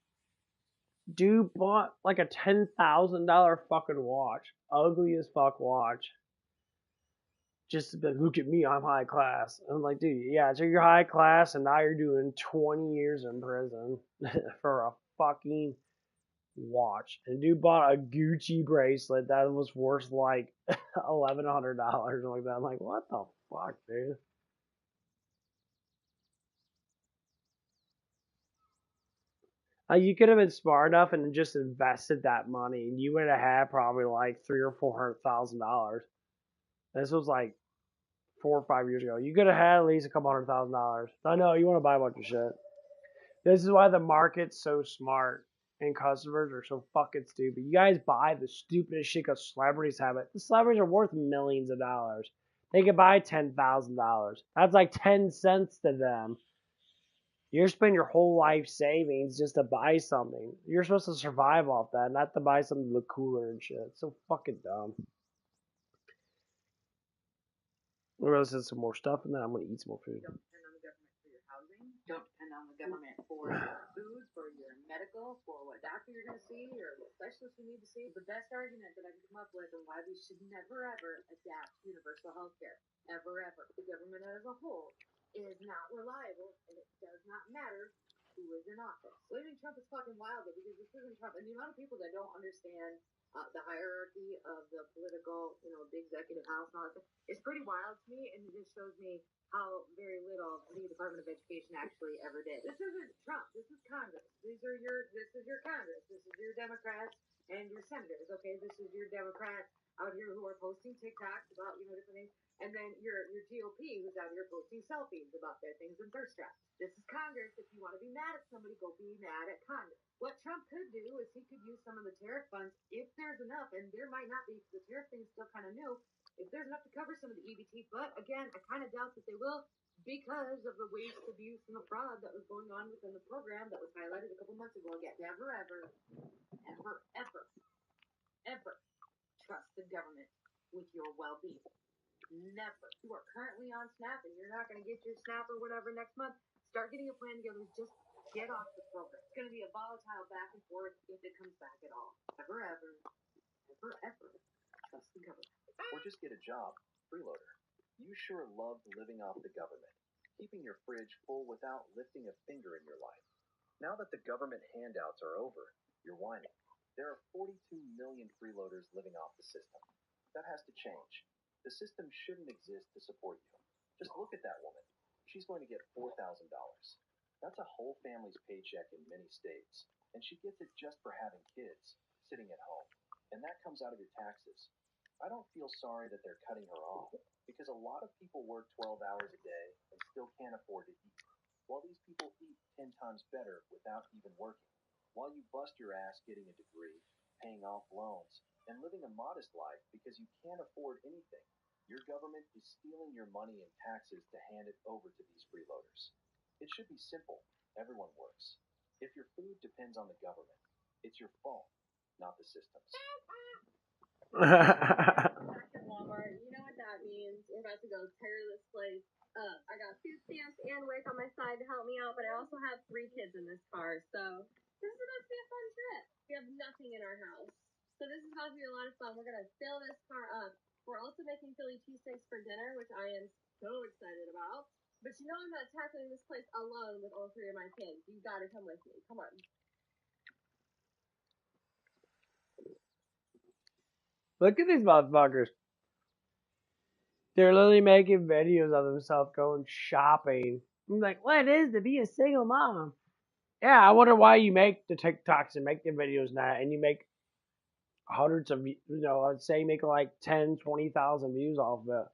Dude bought like a $10,000 fucking watch. Ugly as fuck watch. Just to be like, look at me, I'm high class. And I'm like, dude, yeah, so you're high class and now you're doing 20 years in prison for a fucking watch. And dude bought a Gucci bracelet that was worth like $1,100 or like that. I'm like, what the fuck, dude? You could have been smart enough and just invested that money, and you would have had probably like $300,000 or $400,000. This was like 4 or 5 years ago. You could have had at least a couple $100,000. I know you want to buy a bunch of shit. This is why the market's so smart. and customers are so fucking stupid. You guys buy the stupidest shit because celebrities have it. The celebrities are worth millions of dollars. They could buy $10,000. That's like 10 cents to them. You're spending your whole life savings just to buy something. You're supposed to survive off that, not to buy something to look cooler and shit. It's so fucking dumb. We're gonna listen to some more stuff and then I'm gonna eat some more food. Don't depend on the government for your housing. Don't depend on the government for your food, for your medical, for what doctor you're going to see or what specialist you need to see. The best argument that I can come up with and why we should never ever adapt universal health care. Ever, ever. The government as a whole is not reliable and it does not matter who is in office. Blaming Trump is fucking wild though because this isn't Trump. And the amount of people that don't understand the hierarchy of the political, the executive house and all that stuff, it's pretty wild to me, and it just shows me how very little the Department of Education actually ever did. This isn't Trump. This is Congress. This is your Congress. This is your Democrats and your senators. Okay, this is your Democrats out here who are posting TikToks about different things, and then your GOP who's out here posting selfies about their things and thirst traps. This is Congress. If you want to be mad at somebody, go be mad at Congress. What Trump could do is he could use some of the tariff funds if there's enough, and there might not be because the tariff thing is still kind of new. If there's enough to cover some of the EBT, but again, I kind of doubt that they will because of the waste, abuse, and the fraud that was going on within the program that was highlighted a couple months ago. Again, never, ever, ever, ever, ever trust the government with your well-being. Never. You are currently on SNAP and you're not going to get your SNAP or whatever next month. Start getting a plan together. Just get off the program. It's going to be a volatile back and forth if it comes back at all. Ever, ever, ever, ever trust the government. Or just get a job. Freeloader. You sure loved living off the government, keeping your fridge full without lifting a finger in your life. Now that the government handouts are over, you're whining. There are 42 million freeloaders living off the system. That has to change. The system shouldn't exist to support you. Just look at that woman. She's going to get $4,000. That's a whole family's paycheck in many states, and she gets it just for having kids, sitting at home. And that comes out of your taxes. I don't feel sorry that they're cutting her off, because a lot of people work 12 hours a day and still can't afford to eat, while these people eat 10 times better without even working, while you bust your ass getting a degree, paying off loans, and living a modest life because you can't afford anything. Your government is stealing your money in taxes to hand it over to these freeloaders. It should be simple. Everyone works. If your food depends on the government, it's your fault, not the systems. Back at Walmart, you know what that means. We're about to go tear this place up. I got food stamps and Wake on my side to help me out, but I also have 3 kids in this car, so this is about to be a fun trip. We have nothing in our house, so this is about to be a lot of fun. We're gonna fill this car up. We're also making Philly cheesesteaks for dinner, which I am so excited about. But you know I'm not tackling this place alone with all 3 of my kids. You gotta come with me. Come on. Look at these motherfuckers. They're literally making videos of themselves going shopping. I'm like, what is to be a single mom? Yeah, I wonder why you make the TikToks and make the videos now, and you make hundreds of, I'd say you make like 10, 20,000 views off of it.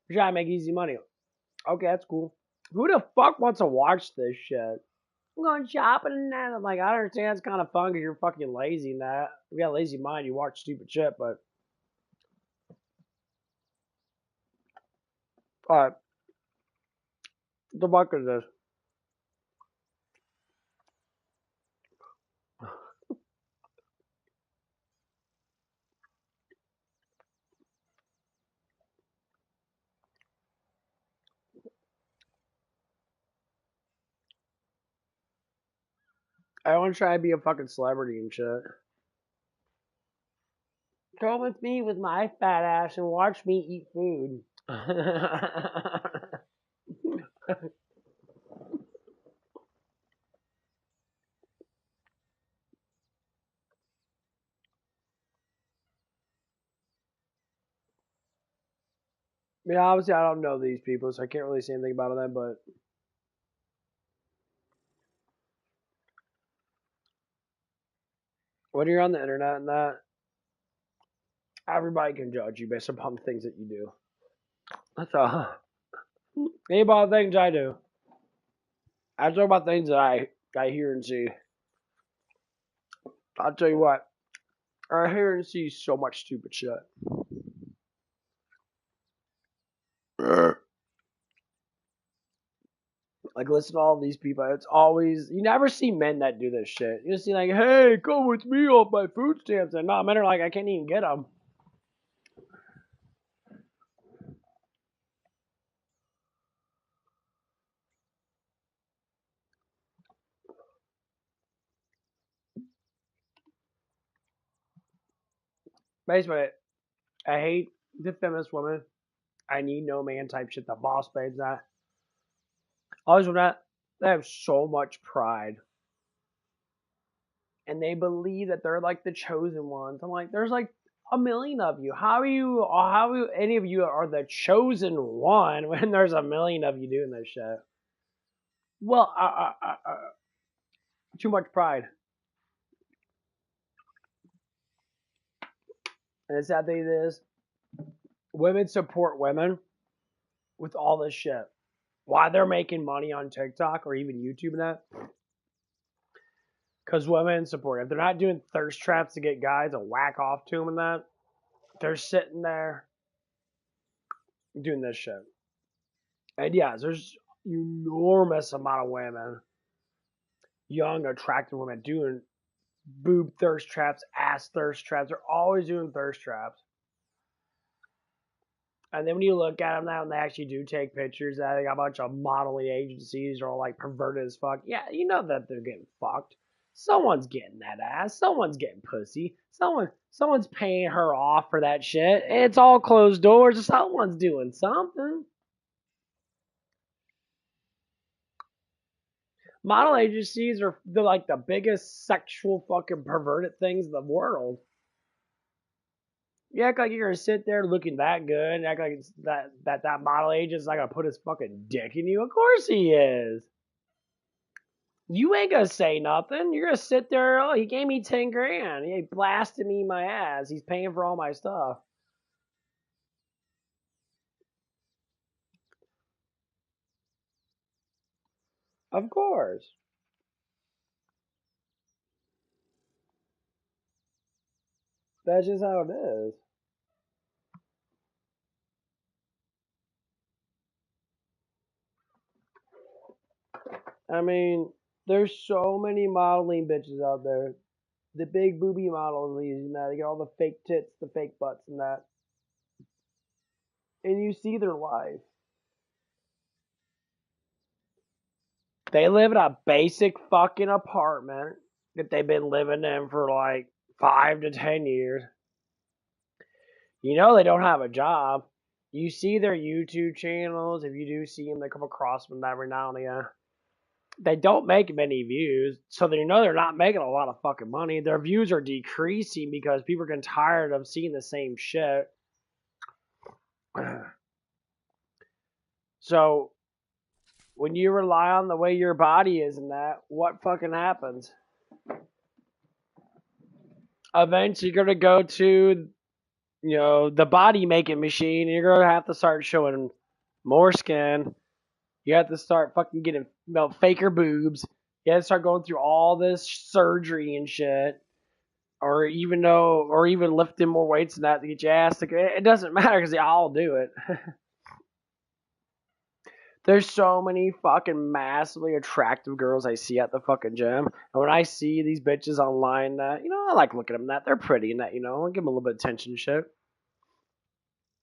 You're trying to make easy money. Okay, that's cool. Who the fuck wants to watch this shit? I'm going shopping and that. I'm like, I understand it's kind of fun because you're fucking lazy and that. If you got a lazy mind, you watch stupid shit, but. Alright. What the fuck is this? I want to try to be a fucking celebrity and shit. Come with me with my fat ass and watch me eat food. I mean, obviously, I don't know these people, so I can't really say anything about them, but. When you're on the internet and that, everybody can judge you based upon the things that you do. That's all. Ain't about the things I do. I talk about things that I hear and see. I'll tell you what. I hear and see so much stupid shit. Like, listen to all these people. It's always, you never see men that do this shit. You just see, like, hey, come with me off my food stamps. And no, men are like, I can't even get them. Basically, I hate the feminist woman. I need no man type shit. The boss babes that. Always with that, they have so much pride. And they believe that they're like the chosen ones. I'm like, there's like a million of you. How any of you are the chosen one when there's a million of you doing this shit? Well, too much pride. And the sad thing is, women support women with all this shit. Why they're making money on TikTok or even YouTube and that? Because women support. If they're not doing thirst traps to get guys to whack off to them and that, they're sitting there doing this shit. And yeah, there's enormous amount of women, young, attractive women, doing boob thirst traps, ass thirst traps. They're always doing thirst traps. And then when you look at them now and they actually do take pictures, they got a bunch of modeling agencies are all like perverted as fuck. Yeah, you know that they're getting fucked. Someone's getting that ass. Someone's getting pussy. Someone's paying her off for that shit. It's all closed doors. Someone's doing something. Model agencies they're like the biggest sexual fucking perverted things in the world. You act like you're gonna sit there looking that good and act like that model agent's not gonna put his fucking dick in you. Of course he is. You ain't gonna say nothing. You're gonna sit there, oh, he gave me 10 grand. He blasted me in my ass. He's paying for all my stuff. Of course. That's just how it is. I mean, there's so many modeling bitches out there. The big booby models, you know, they get all the fake tits, the fake butts, and that. And you see their life. They live in a basic fucking apartment that they've been living in for like 5 to 10 years. You know they don't have a job. You see their YouTube channels. If you do see them, they come across them every now and again. They don't make many views, so you know they're not making a lot of fucking money. Their views are decreasing because people are getting tired of seeing the same shit. So when you rely on the way your body is and that, what fucking happens? Eventually you're gonna go to, you know, the body making machine, and you're gonna have to start showing more skin. You have to start fucking getting, you know, faker boobs. You have to start going through all this surgery and shit. Or even lifting more weights than that to get your ass to, it doesn't matter because they all do it. There's so many fucking massively attractive girls I see at the fucking gym. And when I see these bitches online that, you know, I like looking at them that. They're pretty and that, you know, I'll give them a little bit of attention and shit.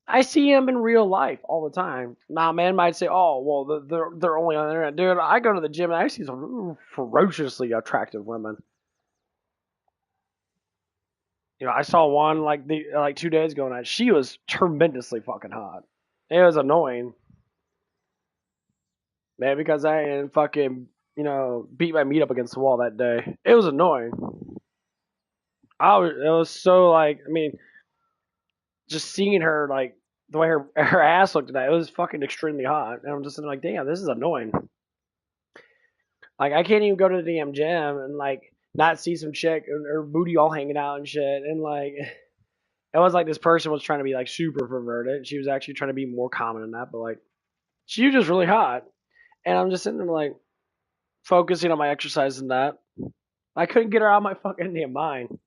I see them in real life all the time. Now, man might say, oh, well, they're only on the internet. Dude, I go to the gym and I see some ferociously attractive women. You know, I saw one like 2 days ago, and she was tremendously fucking hot. It was annoying, man, because I didn't fucking, you know, beat my meat up against the wall that day. It was annoying. It was so like, I mean, just seeing her like the way her ass looked at that, it was fucking extremely hot, and I'm just like, damn, this is annoying. Like, I can't even go to the damn gym and like not see some chick and her booty all hanging out and shit, and like. It was like this person was trying to be like super perverted. She was actually trying to be more common than that, but like she was just really hot. And I'm just sitting there like focusing on my exercise and that. I couldn't get her out of my fucking damn mind.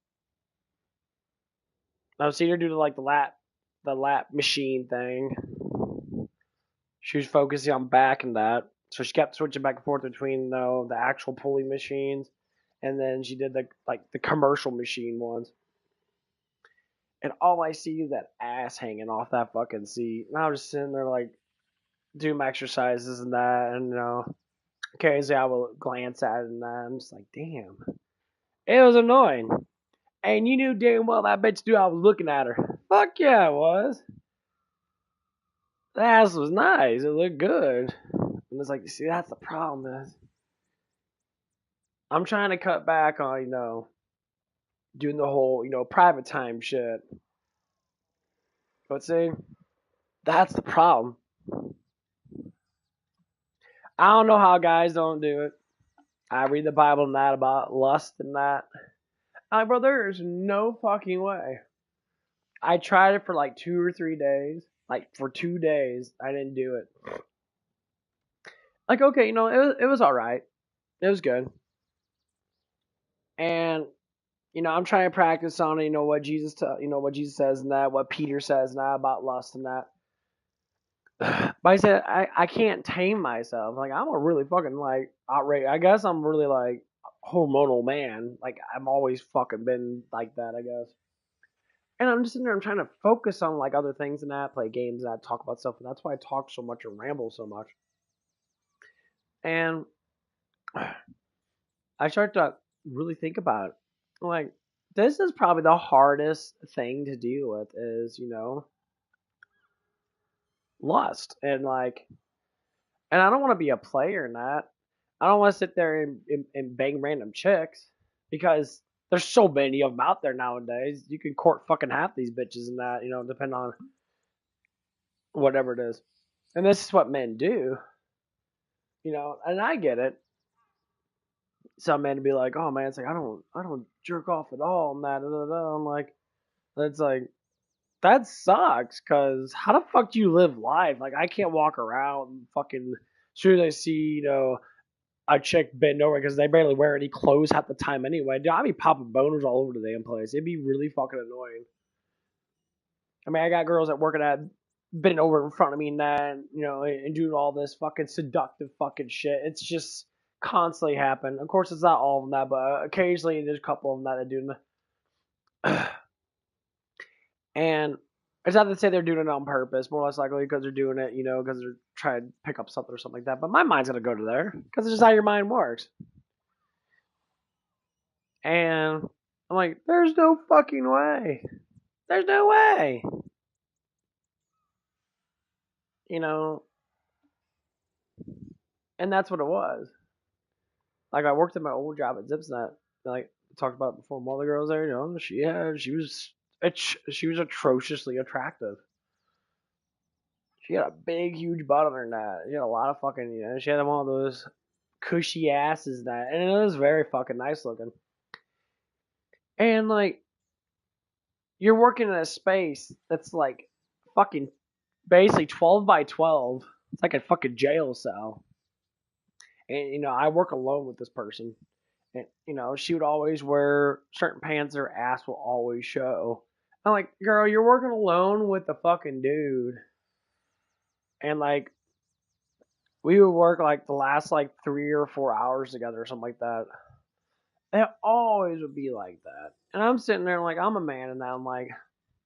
I was seeing her do like the lap machine thing. She was focusing on back and that, so she kept switching back and forth between the actual pulley machines, and then she did the commercial machine ones. And all I see is that ass hanging off that fucking seat, and I was just sitting there like doing my exercises and that, and occasionally I will glance at it and that. I'm just like, damn, it was annoying. And you knew damn well that bitch knew I was looking at her. Fuck yeah, it was. The ass was nice. It looked good. And it's like, see, that's the problem is, I'm trying to cut back on, doing the whole, private time shit. But see, that's the problem. I don't know how guys don't do it. I read the Bible and that about lust and that. Bro, there is no fucking way. I tried it for like 2 or 3 days. Like, for 2 days, I didn't do it. Like, okay, it was alright. It was good. And, I'm trying to practice on, what Jesus, what Jesus says and that, what Peter says and that about lust and that. But I said, I can't tame myself. Like, I'm a really fucking, like, outraged. I guess I'm really, like, hormonal man. Like, I've always fucking been like that, I guess. And I'm just sitting there, I'm trying to focus on, like, other things and that, play games and that, talk about stuff. And that's why I talk so much and ramble so much. And I start to really think about it. Like, this is probably the hardest thing to deal with is, lust. And, and I don't want to be a player in that. I don't want to sit there and bang random chicks because there's so many of them out there nowadays. You can court fucking half these bitches and that, depending on whatever it is. And this is what men do, and I get it. Some men be like, oh man, it's like, I don't jerk off at all and that, I'm like, it's like, that sucks, cause how the fuck do you live life? Like, I can't walk around and fucking, as soon as I see, a chick bend over because they barely wear any clothes half the time anyway. Dude, I'd be popping boners all over the damn place. It'd be really fucking annoying. I mean, I got girls that working at bending over in front of me and that, and doing all this fucking seductive fucking shit. It's just constantly happen. Of course, it's not all of them that, but occasionally there's a couple of them that are doing that. And it's not to say they're doing it on purpose, more or less likely because they're doing it, because they're trying to pick up something or something like that. But my mind's going to go to there because it's just how your mind works. And I'm like, there's no fucking way. There's no way. And that's what it was. Like, I worked at my old job at Zipsnet. Like, I talked about before, one of the girls there, she was atrociously attractive. She had a big, huge butt on her net. She had a lot of fucking, she had one of those cushy asses that, and it was very fucking nice looking. And, like, you're working in a space that's, like, fucking basically 12 by 12. It's like a fucking jail cell. And, I work alone with this person. And, she would always wear certain pants, her ass will always show. I'm like, girl, you're working alone with the fucking dude. And, like, we would work, like, the last, 3 or 4 hours together or something like that. It always would be like that. And I'm sitting there, like, I'm a man, and I'm like,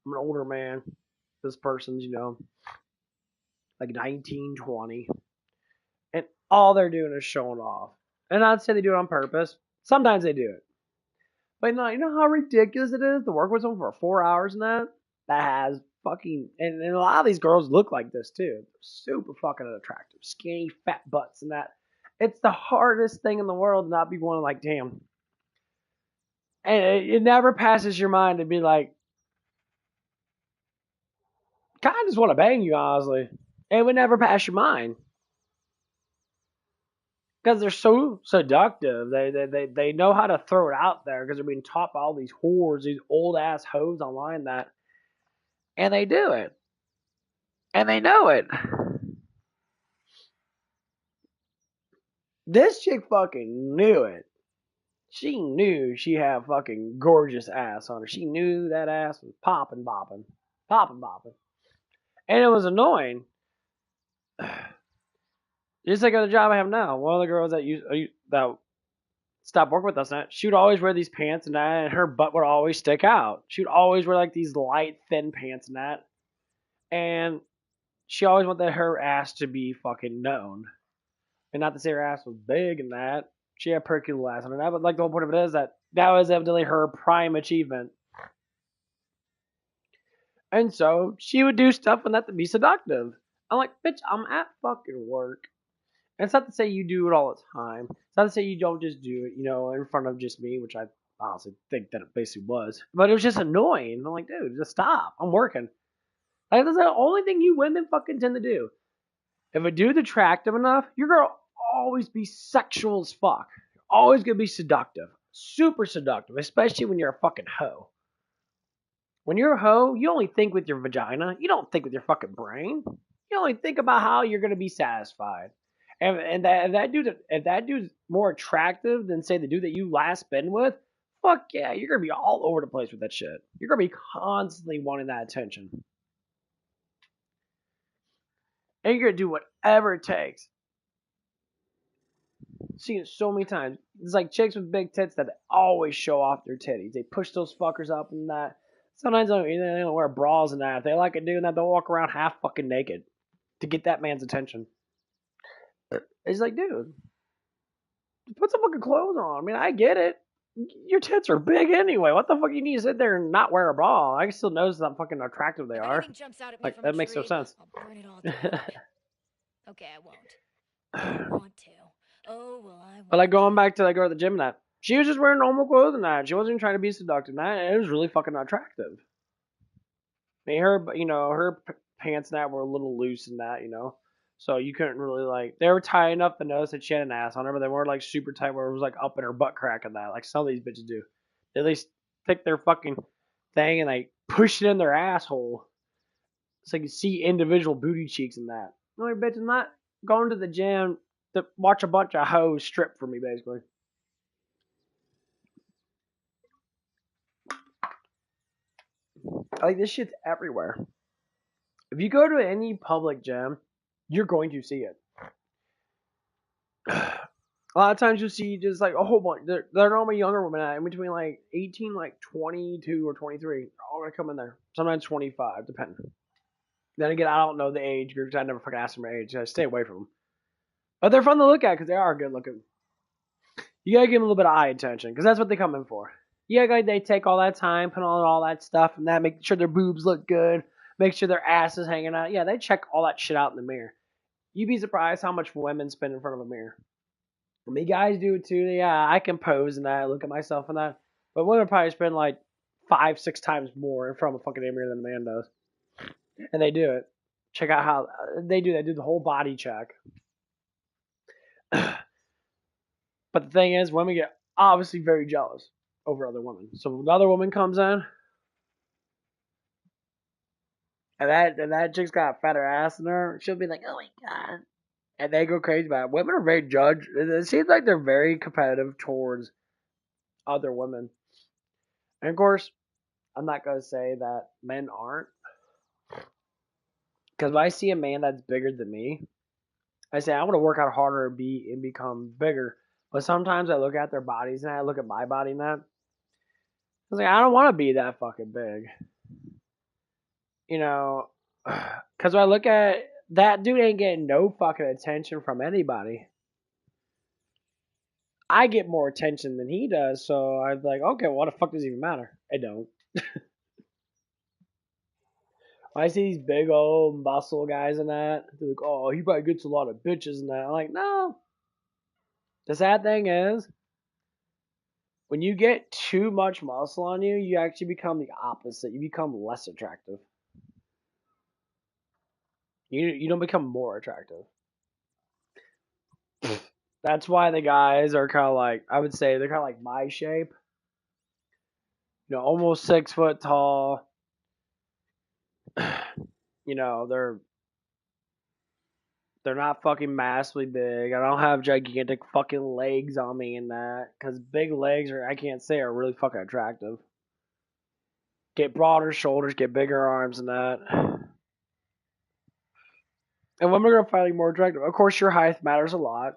I'm an older man. This person's, like 19, 20. And all they're doing is showing off. And I'd say they do it on purpose. Sometimes they do it. But no, you know how ridiculous it is to work with someone for 4 hours and that has fucking, and a lot of these girls look like this too. They're super fucking attractive, skinny, fat butts and that. It's the hardest thing in the world to not be one like, damn. And it never passes your mind to be like, kind of just want to bang you, honestly. It would never pass your mind. Because they're so seductive. They know how to throw it out there because they're being taught by all these whores, these old ass hoes online that. And they do it. And they know it. This chick fucking knew it. She knew she had fucking gorgeous ass on her. She knew that ass was popping, bopping, popping, bopping, and it was annoying. Just like the job I have now, one of the girls that stopped working with us, now, she would always wear these pants and that, and her butt would always stick out. She would always wear like these light, thin pants and that, and she always wanted her ass to be fucking known, and not to say her ass was big and that. She had pretty cool ass on her. But like the whole point of it is that was evidently her prime achievement, and so she would do stuff and that to be seductive. I'm like, bitch, I'm at fucking work. And it's not to say you do it all the time. It's not to say you don't just do it, in front of just me, which I honestly think that it basically was. But it was just annoying. I'm like, dude, just stop. I'm working. Like, that's the only thing you women fucking tend to do. If a dude's attractive enough, you're gonna always be sexual as fuck. You're always gonna be seductive. Super seductive, especially when you're a fucking hoe. When you're a hoe, you only think with your vagina. You don't think with your fucking brain. You only think about how you're gonna be satisfied. And if that dude's more attractive than say the dude that you last been with, fuck yeah, you're gonna be all over the place with that shit. You're gonna be constantly wanting that attention. And you're gonna do whatever it takes. I've seen it so many times. It's like chicks with big tits that always show off their titties. They push those fuckers up and that. Sometimes they don't wear bras and that. If they like it doing that, they'll walk around half fucking naked to get that man's attention. It's like, dude, put some fucking clothes on. I mean, I get it. Your tits are big anyway. What the fuck you need to sit there and not wear a bra? I can still notice how fucking attractive they are. Jumps out at me like from that a makes no tree, sense. I'll burn it all down. Okay, I won't. I want to. Oh, well, I want But like going to. back to like go to the gym and that, she was just wearing normal clothes and that. She wasn't even trying to be seductive and that. And it was really fucking attractive. I mean, her pants and that were a little loose and that, So you couldn't really like, they were tight enough to notice that she had an ass on her, but they weren't like super tight where it was like up in her butt crack and that. Like some of these bitches do. They at least take their fucking thing and like push it in their asshole. So you can see individual booty cheeks and that. I'm like, bitch, I'm not going to the gym to watch a bunch of hoes strip for me, basically. Like, this shit's everywhere. If you go to any public gym, you're going to see it. A lot of times you'll see just like a whole bunch. They're normally younger women in between like 18, like 22 or 23. They're all gonna come in there. Sometimes 25, depending. Then again, I don't know the age groups. I never fucking asked them their age. I stay away from them. But they're fun to look at because they are good looking. You gotta give them a little bit of eye attention because that's what they come in for. Yeah, like they take all that time, put on all that stuff, and that make sure their boobs look good, make sure their ass is hanging out. Yeah, they check all that shit out in the mirror. You'd be surprised how much women spend in front of a mirror. I mean, guys do it too. Yeah, I can pose and that, look at myself and that. But women probably spend like 5-6 times more in front of a fucking mirror than a man does. And they do it. Check out how they do. They do the whole body check. But the thing is, women get obviously very jealous over other women. So when another woman comes in, and that chick's got a fatter ass in her, she'll be like, "Oh my god," and they go crazy about it. Women are very judged. It seems like they're very competitive towards other women. And of course, I'm not gonna say that men aren't, because when I see a man that's bigger than me, I say I want to work out harder and become bigger. But sometimes I look at their bodies and I look at my body and that. I was like, I don't want to be that fucking big. Because when I look at that dude ain't getting no fucking attention from anybody. I get more attention than he does, so I'm like, okay, well, what the fuck does it even matter? It don't. When I see these big old muscle guys and that, they're like, oh, he probably gets a lot of bitches and that. I'm like, no. The sad thing is, when you get too much muscle on you, you actually become the opposite. You become less attractive. You don't become more attractive. That's why the guys are kind of like, I would say they're kind of like my shape. Almost 6 foot tall. They're They're not fucking massively big. I don't have gigantic fucking legs on me and that. Because big legs I can't say, are really fucking attractive. Get broader shoulders, get bigger arms and that. And women are going to find you more attractive. Of course, your height matters a lot.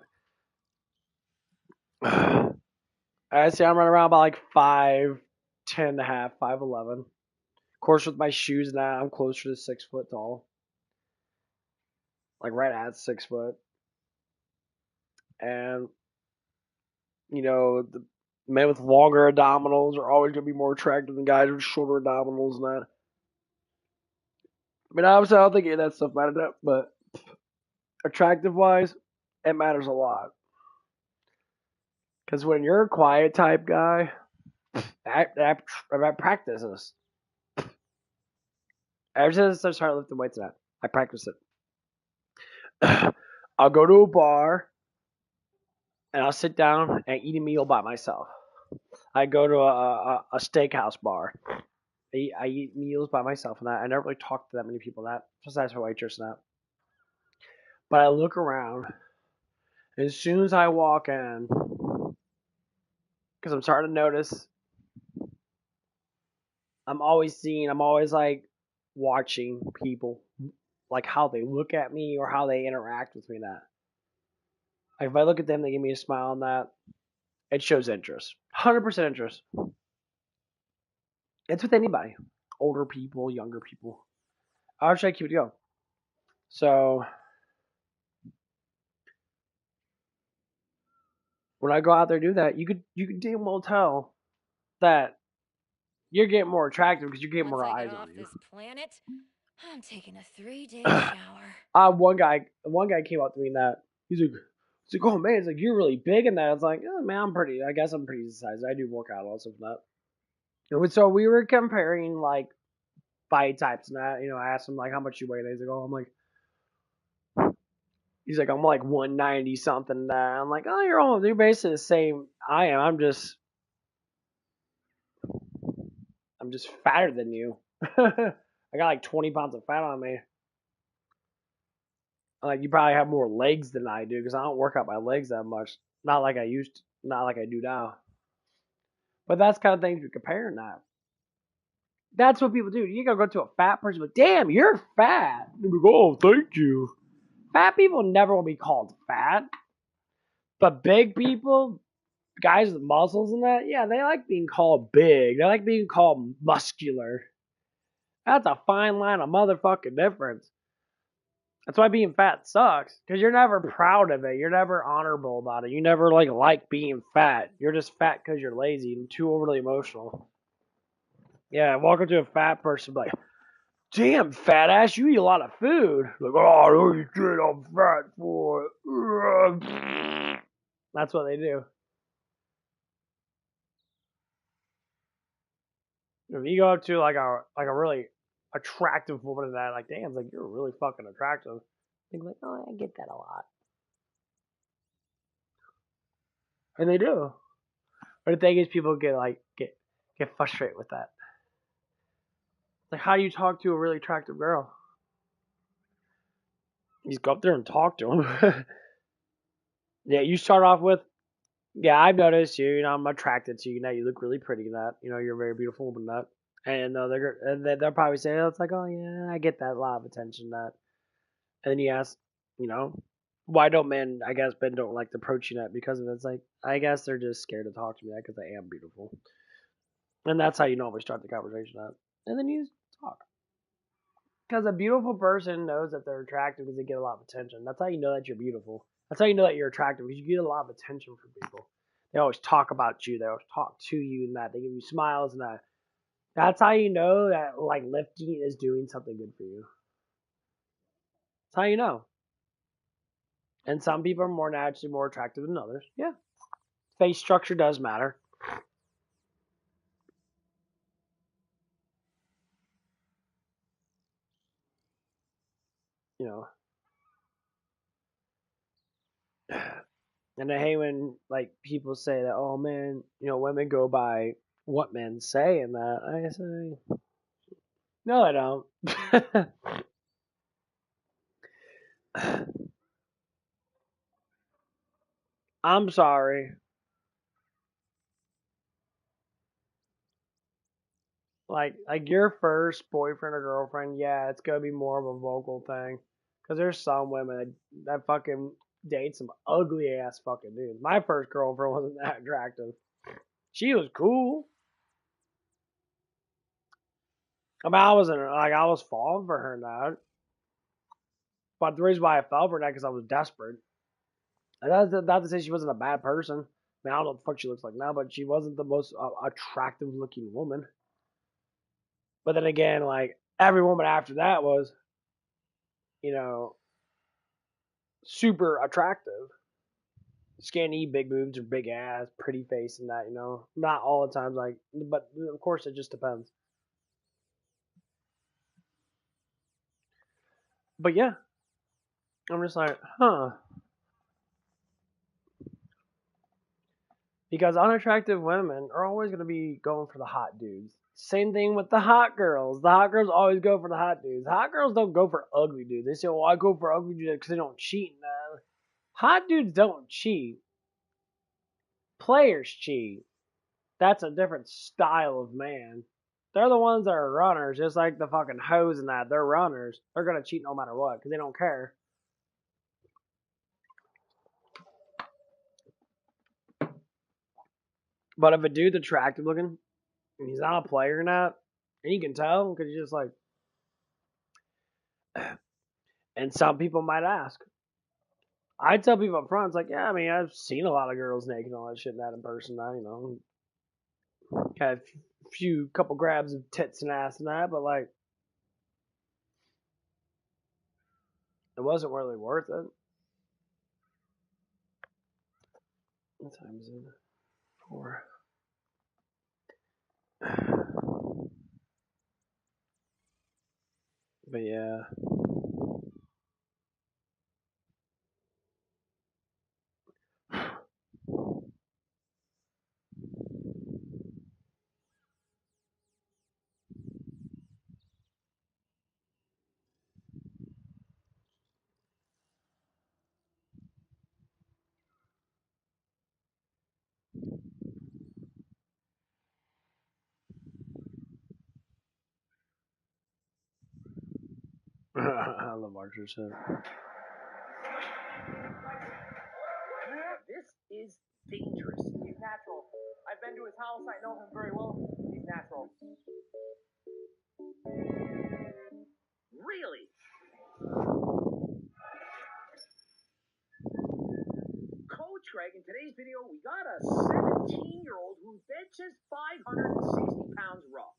I say I'm running around about like 5'10 and a half, 5'11. Of course, with my shoes and that, I'm closer to 6 foot tall. Like right at 6 foot. And, you know, the men with longer abdominals are always going to be more attractive than guys with shorter abdominals and that. I mean, obviously, I don't think any of that stuff matters, but attractive wise, it matters a lot. Because when you're a quiet type guy, I practice this. Ever since I started lifting weights, and that I practice it. I'll go to a bar and I'll sit down and eat a meal by myself. I go to a steakhouse bar. I eat meals by myself and that. I never really talk to that many people that, besides my waitress and that. But I look around. As soon as I walk in, because I'm starting to notice, I'm always like watching people, like how they look at me or how they interact with me. That, like, if I look at them, they give me a smile on that. It shows interest, 100% interest. It's with anybody, older people, younger people. I'll try to keep it going. So when I go out there and do that, you could damn well tell that you're getting more attractive because you're getting Once more I eyes get on off you. this planet, I'm taking a 3-day shower. One guy came up to me and that he's like, oh man, it's like you're really big in that. I was like, oh man, I guess I'm pretty sized. I do work out also for that. And so we were comparing like body types and that. You know, I asked him like how much you weigh. And he's like, I'm like 190 something. And that. I'm like, oh, you're basically the same. I am. I'm just fatter than you. I got like 20 pounds of fat on me. Like you probably have more legs than I do because I don't work out my legs that much. Not like I used to, not like I do now. But that's kind of things you're comparing that. That's what people do. You gotta go to a fat person, like, damn, you're fat. They go, oh, thank you. Fat people never will be called fat. But big people, guys with muscles and that, yeah, they like being called big. They like being called muscular. That's a fine line of motherfucking difference. That's why being fat sucks. Because you're never proud of it. You're never honorable about it. You never like being fat. You're just fat because you're lazy and too overly emotional. Yeah, walk up to a fat person like, damn, fat ass, you eat a lot of food. Like, oh, no, you did, I'm fat for it. That's what they do. If you go up to like a really attractive woman and that, like, damn, it's like you're really fucking attractive. Think like, oh, I get that a lot. And they do. But the thing is, people get frustrated with that. Like, how do you talk to a really attractive girl? You just go up there and talk to them. Yeah, you start off with, yeah, I've noticed you. You know, I'm attracted to you. Now you look really pretty. In that, you know, you're a very beautiful woman. That, and they'll probably say, oh, it's like, oh yeah, I get that, a lot of attention. That, and then you ask, you know, why don't men? I guess men don't like to approach you that because of it. It's like, I guess they're just scared to talk to me that because I am beautiful. And that's how you normally start the conversation out. And then you talk. Because a beautiful person knows that they're attractive because they get a lot of attention. That's how you know that you're beautiful. That's how you know that you're attractive because you get a lot of attention from people. They always talk about you. They always talk to you and that. They give you smiles and that. That's how you know that like lifting is doing something good for you. That's how you know. And some people are more naturally more attractive than others. Yeah. Face structure does matter. You know. And I hate when like people say that, oh man, you know, women go by what men say and that. I say, no, I don't. I'm sorry. Like your first boyfriend or girlfriend, yeah, it's gonna be more of a vocal thing. Cause there's some women that fucking date some ugly ass fucking dudes. My first girlfriend wasn't that attractive. She was cool. I mean, I wasn't like I was falling for her now. But the reason why I fell for that because I was desperate. And that's not to say she wasn't a bad person. I mean, I don't know what the fuck she looks like now, but she wasn't the most attractive looking woman. But then again, like every woman after that was, you know, super attractive. Skinny, big boobs or big ass, pretty face and that, Not all the times, like, but of course it just depends. But yeah, I'm just like, huh. Because unattractive women are always going to be going for the hot dudes. Same thing with the hot girls. The hot girls always go for the hot dudes. Hot girls don't go for ugly dudes. They say, well, I go for ugly dudes because they don't cheat. Nah. Hot dudes don't cheat. Players cheat. That's a different style of man. They're the ones that are runners, just like the fucking hoes and that. They're runners. They're going to cheat no matter what because they don't care. But if a dude's attractive looking and he's not a player or not, and you can tell because he's just like, and some people might ask, I tell people up front, it's like, yeah, I mean, I've seen a lot of girls naked and all that shit in that in person. Had a few couple grabs of tits and ass and that, but like, it wasn't really worth it. What time is it? 4. But yeah. I love Archer shit. This is dangerous. He's natural. I've been to his house. I know him very well. He's natural. Really? Coach Reg, in today's video, we got a 17-year-old who benches 560 pounds raw.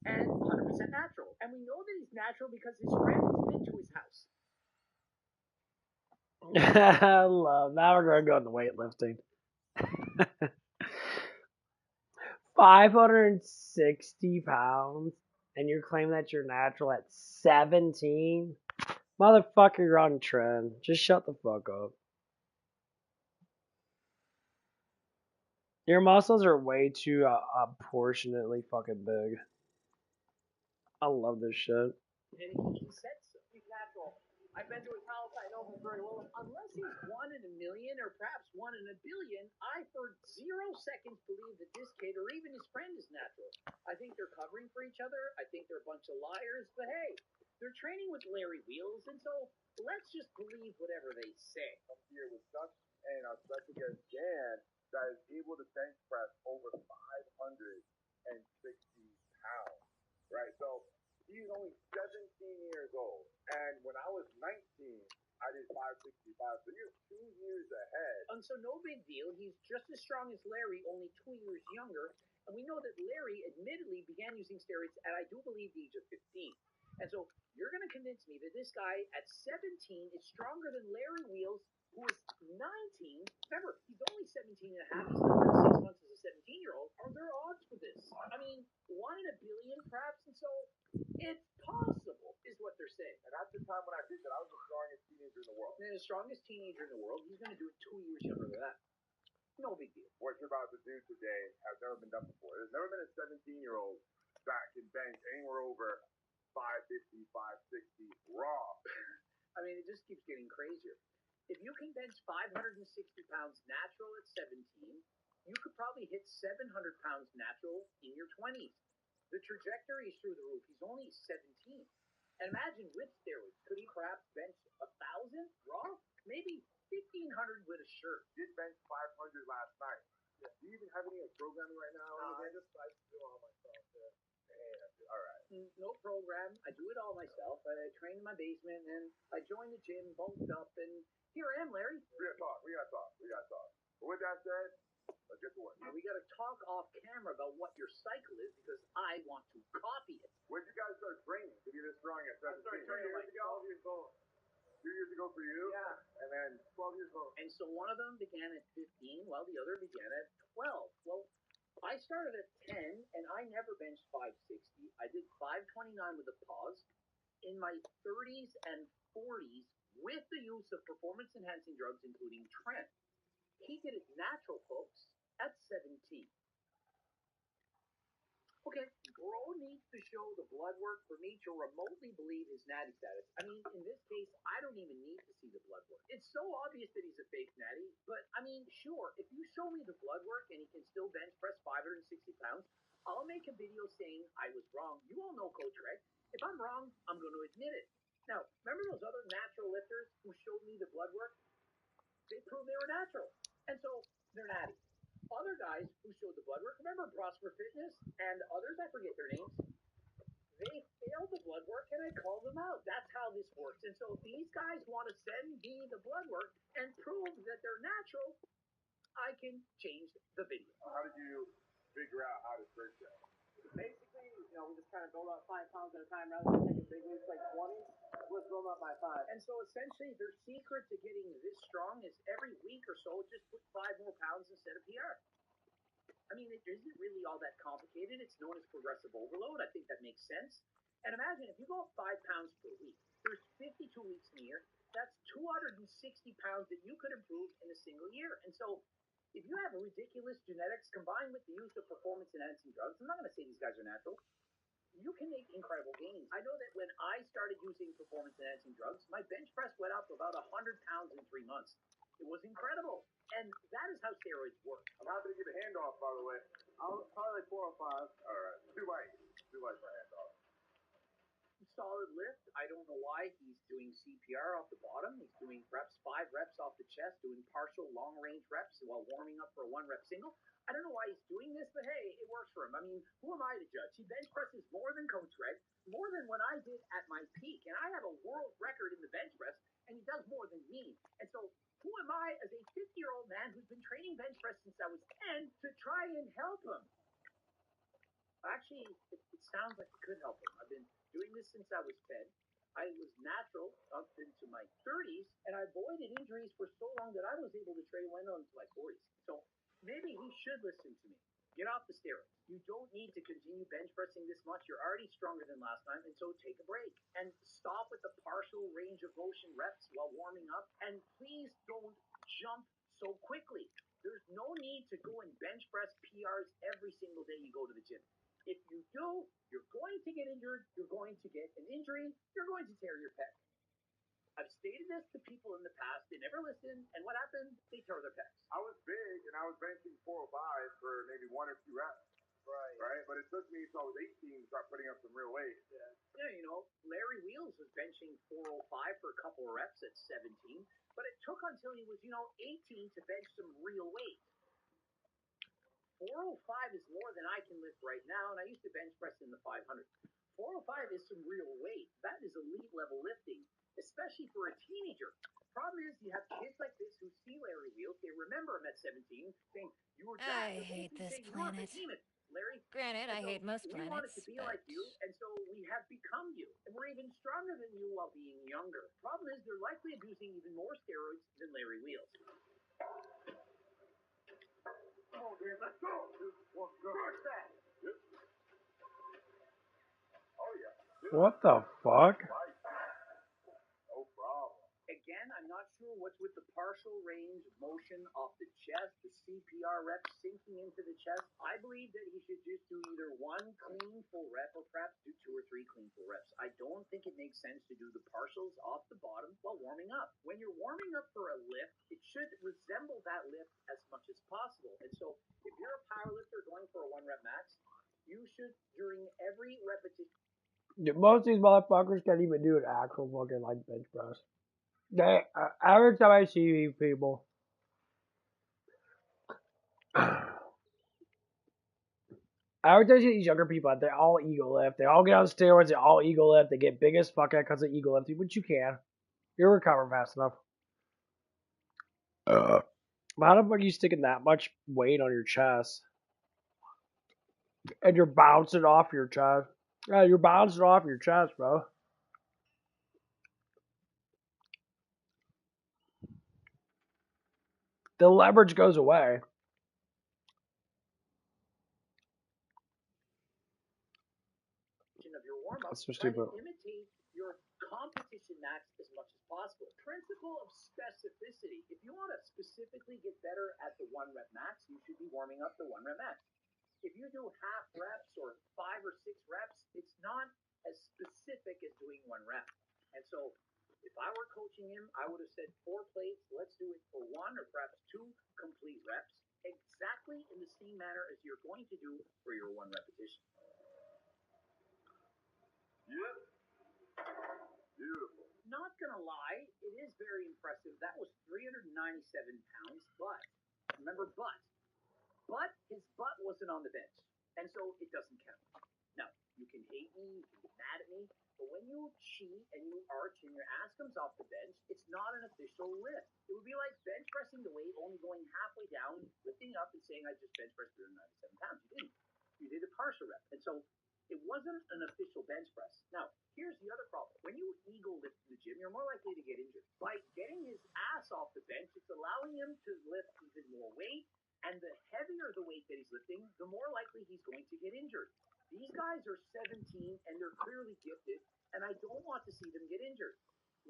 And 100% natural. And we know that he's natural because his friend has been to his house. I love. Now we're going to go into weightlifting. 560 pounds, and you're claiming that you're natural at 17? Motherfucker, you're on trend. Just shut the fuck up. Your muscles are way too proportionately fucking big. I love this shit. And he said so. He's natural. I've been to his house. I know him very well. Unless he's 1 in a million or perhaps 1 in a billion, I for 0 seconds believe that this kid or even his friend is natural. I think they're covering for each other. I think they're a bunch of liars. But hey, they're training with Larry Wheels, and so let's just believe whatever they say. I'm here with such and our special guest Dan that is able to bench press over 560 pounds. Right, so he's only 17 years old, and when I was 19, I did 565. So you're 2 years ahead. And so no big deal. He's just as strong as Larry, only 2 years younger. And we know that Larry admittedly began using steroids at, I do believe, the age of 15. And so you're going to convince me that this guy at 17 is stronger than Larry Wheels, who is 19. Remember, he's only 17 and a half. He's not 6 months as a 17-year-old. Are there odds for this? I mean, 1 in a billion, perhaps? And so it's possible, is what they're saying. And at the time when I did that, I was the strongest teenager in the world. And the strongest teenager in the world, he's going to do it 2 years younger than that. No big deal. What you're about to do today has never been done before. There's never been a 17-year-old that can bench anywhere over 550, 560 raw. I mean, it just keeps getting crazier. If you can bench 560 pounds natural at 17, you could probably hit 700 pounds natural in your 20s. The trajectory is through the roof. He's only 17. And imagine with steroids, could he perhaps bench 1,000 raw? Maybe 1,500 with a shirt. Did bench 500 last night. Yeah. Do you even have any programming right now? I do it all myself. All right. No program. I do it all myself. I train in my basement, and I join the gym, bulked up, and here I am, Larry. We gotta talk. But with that said, let's get to work. We gotta talk off camera about what your cycle is because I want to copy it. When did you guys start training to be this strong at 17? I started training like 12 years old. 2 years ago for you? Yeah. And then 12 years old. And so one of them began at 15, while the other began at 12. Well, I started at 10, and I never benched 560. I did 529 with a pause. In my 30s and 40s, with the use of performance-enhancing drugs, including Trent, he did it natural, folks, at 17. Okay, bro needs to show the blood work for me to remotely believe his natty status. I mean, in this case, I don't even need to see the blood work. It's so obvious that he's a fake natty, but I mean, sure, if you show me the blood work and he can still bench press 560 pounds, I'll make a video saying I was wrong. You all know Coach Reg. If I'm wrong, I'm going to admit it. Now, remember those other natural lifters who showed me the blood work? They proved they were natural, and so they're natty. Other guys who showed the blood work, remember Prosper Fitness and others, I forget their names, they failed the blood work and I called them out. That's how this works. And so if these guys want to send me the blood work and prove that they're natural, I can change the video. How did you figure out how to stretch that? Basically, we just kind of build up 5 pounds at a time rather than taking big leaps like 20. Let's build up by 5. And so essentially their secret to getting this strong is every week or so, just put 5 more pounds instead of PR. I mean, it isn't really all that complicated. It's known as progressive overload. I think that makes sense. And imagine if you go up 5 pounds per week, there's 52 weeks in a year. That's 260 pounds that you could improve in a single year. And so if you have ridiculous genetics combined with the use of performance-enhancing drugs, I'm not going to say these guys are natural, you can make incredible gains. I know that when I started using performance-enhancing drugs, my bench press went up about 100 pounds in 3 months. It was incredible. And that is how steroids work. I'm happy to give a handoff, by the way. I'll probably like 4 or 5. All right. 2 lights for handoff. Solid lift. I don't know why he's doing CPR off the bottom. He's doing reps, 5 reps off the chest, doing partial long-range reps while warming up for a 1-rep single. I don't know why he's doing this, but hey, it works for him. I mean, who am I to judge? He bench presses more than Coach Reg, more than what I did at my peak. And I have a world record in the bench press, and he does more than me. And so who am I as a 50-year-old man who's been training bench press since I was 10 to try and help him? Actually, it sounds like it could help him. I've been doing this since I was 10. I was natural up into my 30s, and I avoided injuries for so long that I was able to train well into my 40s. So maybe he should listen to me. Get off the steroids. You don't need to continue bench pressing this much. You're already stronger than last time, and so take a break. And stop with the partial range of motion reps while warming up. And please don't jump so quickly. There's no need to go and bench press PRs every single day you go to the gym. If you do, you're going to get injured, you're going to get an injury, you're going to tear your pec. I've stated this to people in the past, they never listen, and what happened? They tore their pecs. I was big, and I was benching 405 for maybe 1 or 2 reps. Right? But it took me until I was 18 to start putting up some real weight. Yeah, Larry Wheels was benching 405 for a couple of reps at 17, but it took until he was, 18 to bench some real weight. 405 is more than I can lift right now, and I used to bench press in the 500. 405 is some real weight. That is elite level lifting, especially for a teenager. Problem is, you have kids like this who see Larry Wheels, they remember him at 17, saying, you were I hate this planet. Larry. Granted, I hate most planets. We wanted to be but... like you, and so we have become you. And we're even stronger than you while being younger. Problem is, they're likely abusing even more steroids than Larry Wheels. Come on, Dan, let's go. What's that? Oh, yeah. What the fuck? No problem. Again, I'm not sure what what's with the partial range of motion off the chest, the CPR reps sinking into the chest? I believe that he should just do either one clean full rep or perhaps do 2 or 3 clean full reps. I don't think it makes sense to do the partials off the bottom while warming up. When you're warming up for a lift, it should resemble that lift as much as possible. And so if you're a powerlifter going for a 1 rep max, you should, during every repetition, most of these motherfuckers can't even do an actual fucking like bench press. They every time I see these people, every time I see these younger people out there, all ego lift. They all get on steroids. They all ego lift. They get big as fuck because of ego lifting, which you can. You'll recover fast enough. But how the fuck are you sticking that much weight on your chest? And you're bouncing off your chest. Yeah, you're bouncing off your chest, bro. The leverage goes away. of your warm-up, That's so try to stupid. imitate your competition max as much as possible. Principle of specificity. If you want to specifically get better at the 1 rep max, you should be warming up the 1 rep max. If you do half reps or 5 or 6 reps, it's not as specific as doing 1 rep. And so if I were coaching him, I would have said 4 plates, let's do it for 1 or perhaps 2 complete reps, exactly in the same manner as you're going to do for your 1 repetition. Yep. Beautiful. Not gonna lie, it is very impressive. That was 397 pounds, but remember, but his butt wasn't on the bench, and so it doesn't count. Now, you can hate me, you can get mad at me, but when you cheat and you arch and your ass comes off the bench, it's not an official lift. It would be like bench pressing the weight, only going halfway down, lifting up and saying, I just bench pressed 397 pounds. You didn't. You did a partial rep. And so it wasn't an official bench press. Now, here's the other problem. When you ego lift in the gym, you're more likely to get injured. By getting his ass off the bench, it's allowing him to lift even more weight, and the heavier the weight that he's lifting, the more likely he's going to get injured. These guys are 17 and they're clearly gifted, and I don't want to see them get injured.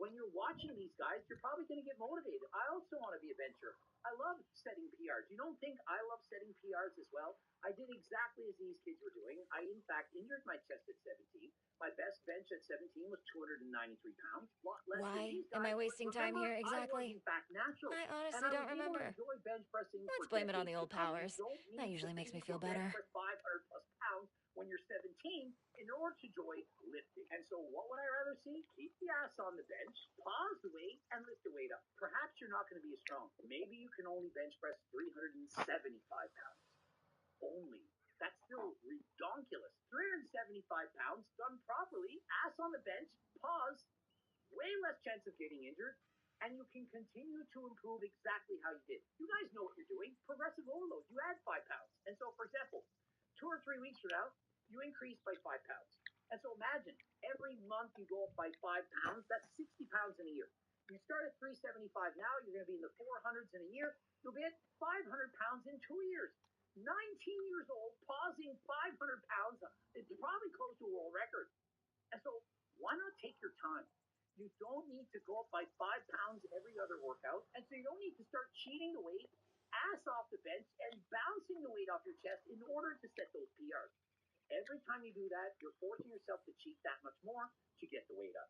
When you're watching these guys, you're probably going to get motivated. I also want to be a bencher. I love setting PRs. You don't think I love setting PRs as well? I did exactly as these kids were doing. I, in fact, injured my chest at 17. My best bench at 17 was 293 pounds. Why am I wasting time here exactly? I was, in fact, natural. I honestly don't remember. Enjoy bench pressing Let's for blame it on the decades old to come. powers. You don't That need usually to makes me be feel to bench better. press 500 plus pounds when you're 17 in order to enjoy lifting. And so what would I rather see? Keep the ass on the bench, pause the weight, and lift the weight up. Perhaps you're not going to be as strong. Maybe you can only bench press 375 pounds. Only. That's still redonkulous. 375 pounds done properly, ass on the bench, pause, way less chance of getting injured, and you can continue to improve exactly how you did. You guys know what you're doing. Progressive overload. You add 5 pounds. And so, for example, 2 or 3 weeks from now, you increase by 5 pounds. And so imagine, every month you go up by 5 pounds, that's 60 pounds in a year. You start at 375 now, you're going to be in the 400s in a year. You'll be at 500 pounds in 2 years. 19 years old, pausing 500 pounds, it's probably close to a world record. And so, why not take your time? You don't need to go up by 5 pounds every other workout, and so you don't need to start cheating the weight, ass off the bench, and bouncing the weight off your chest in order to set those PRs. Every time you do that, you're forcing yourself to cheat that much more to get the weight up.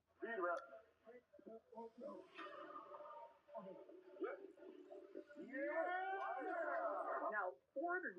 Now, 485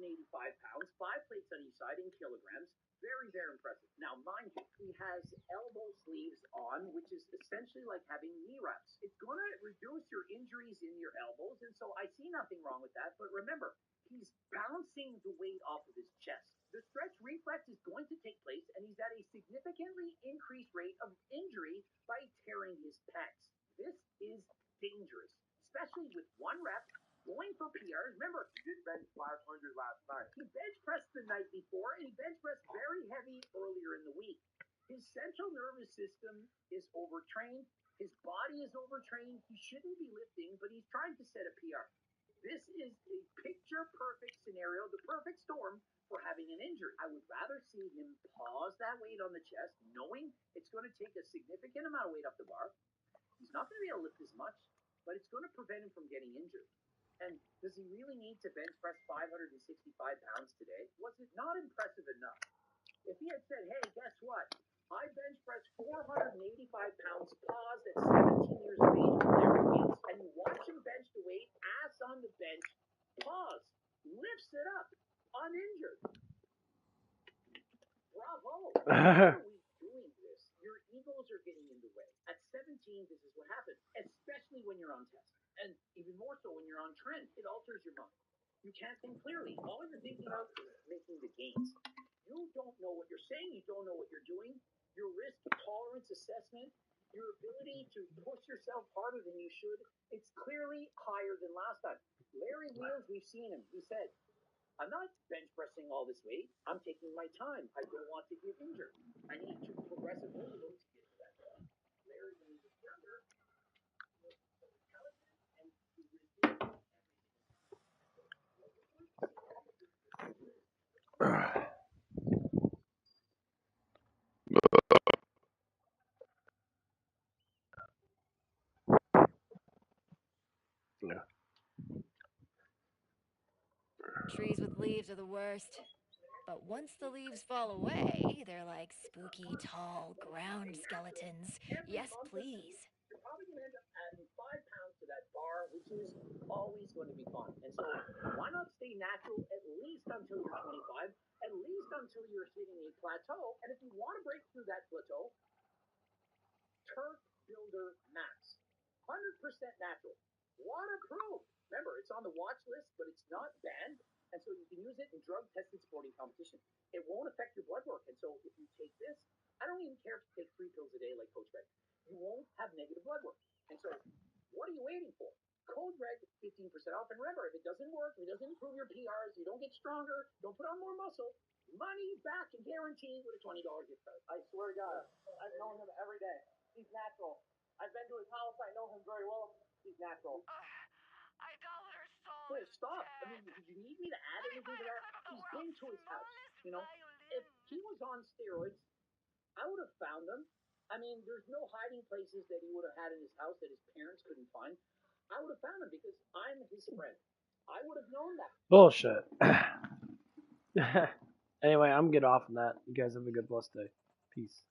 pounds, 5 plates on each side in kilograms. Very, very impressive. Now, mind you, he has elbow sleeves on, which is essentially like having knee wraps. It's going to reduce your injuries in your elbows, and so I see nothing wrong with that. But remember, he's bouncing the weight off of his chest. The stretch reflex is going to take place, and he's at a significantly increased rate of injury by tearing his pecs. This is dangerous, especially with 1 rep. Going for PRs. Remember, He did bench 500 last night. he bench pressed the night before, and he bench pressed very heavy earlier in the week. His central nervous system is overtrained. His body is overtrained. He shouldn't be lifting, but he's trying to set a PR. This is a picture-perfect scenario, the perfect storm for having an injury. I would rather see him pause that weight on the chest, knowing it's going to take a significant amount of weight off the bar. He's not going to be able to lift as much. but it's going to prevent him from getting injured. And does he really need to bench press 565 pounds today? Was it not impressive enough? If he had said, hey, guess what? I bench press 485 pounds, paused at 17 years of age with Larry Wheels, and you watch him bench the weight, ass on the bench, pause, lifts it up, uninjured. Bravo! Why are we doing this? Your egos are getting in the way. At 17, this is what happens, especially when you're on test. And even more so when you're on trend. It alters your mind. You can't think clearly. All you're thinking of is making the gains. You don't know what you're saying. You don't know what you're doing. Your risk tolerance assessment, your ability to push yourself harder than you should, it's clearly higher than last time. Larry Wheels, we've seen him. He said, I'm not bench pressing all this weight. I'm taking my time. I don't want to get injured. I need to progressively load to get to that point. Larry, when he was younger, he was intelligent and he was doing Trees with leaves are the worst. But once the leaves fall away, they're like spooky, tall, ground skeletons. Yes, please. you're probably going to end up adding 5 pounds to that bar, which is always going to be fun. And so, why not stay natural at least until you're 25, at least until you're hitting a plateau? And if you want to break through that plateau, Turf Builder Max, 100% natural, waterproof. Remember, it's on the watch list, but it's not banned, and so you can use it in drug-tested sporting competition. It won't affect your blood work, and so if you take this, I don't even care if you take 3 pills a day like Coach Greg. You won't have negative blood work. And so, what are you waiting for? Code Greg 15% off. And remember, if it doesn't work, if it doesn't improve your PRs, you don't get stronger, don't put on more muscle, money back guaranteed with a $20 gift card. I swear to God, I've known him every day. He's natural. I've been to his house. I know him very well. He's natural. Idolater soul. Hey, stop. I mean, did you need me to add anything to that? He's been to his house. You know, if he was on steroids, I would have found them. I mean, there's no hiding places that he would have had in his house that his parents couldn't find. I would have found them because I'm his friend. I would have known that. Bullshit. Anyway, I'm getting off on that. You guys have a good blessed day. Peace.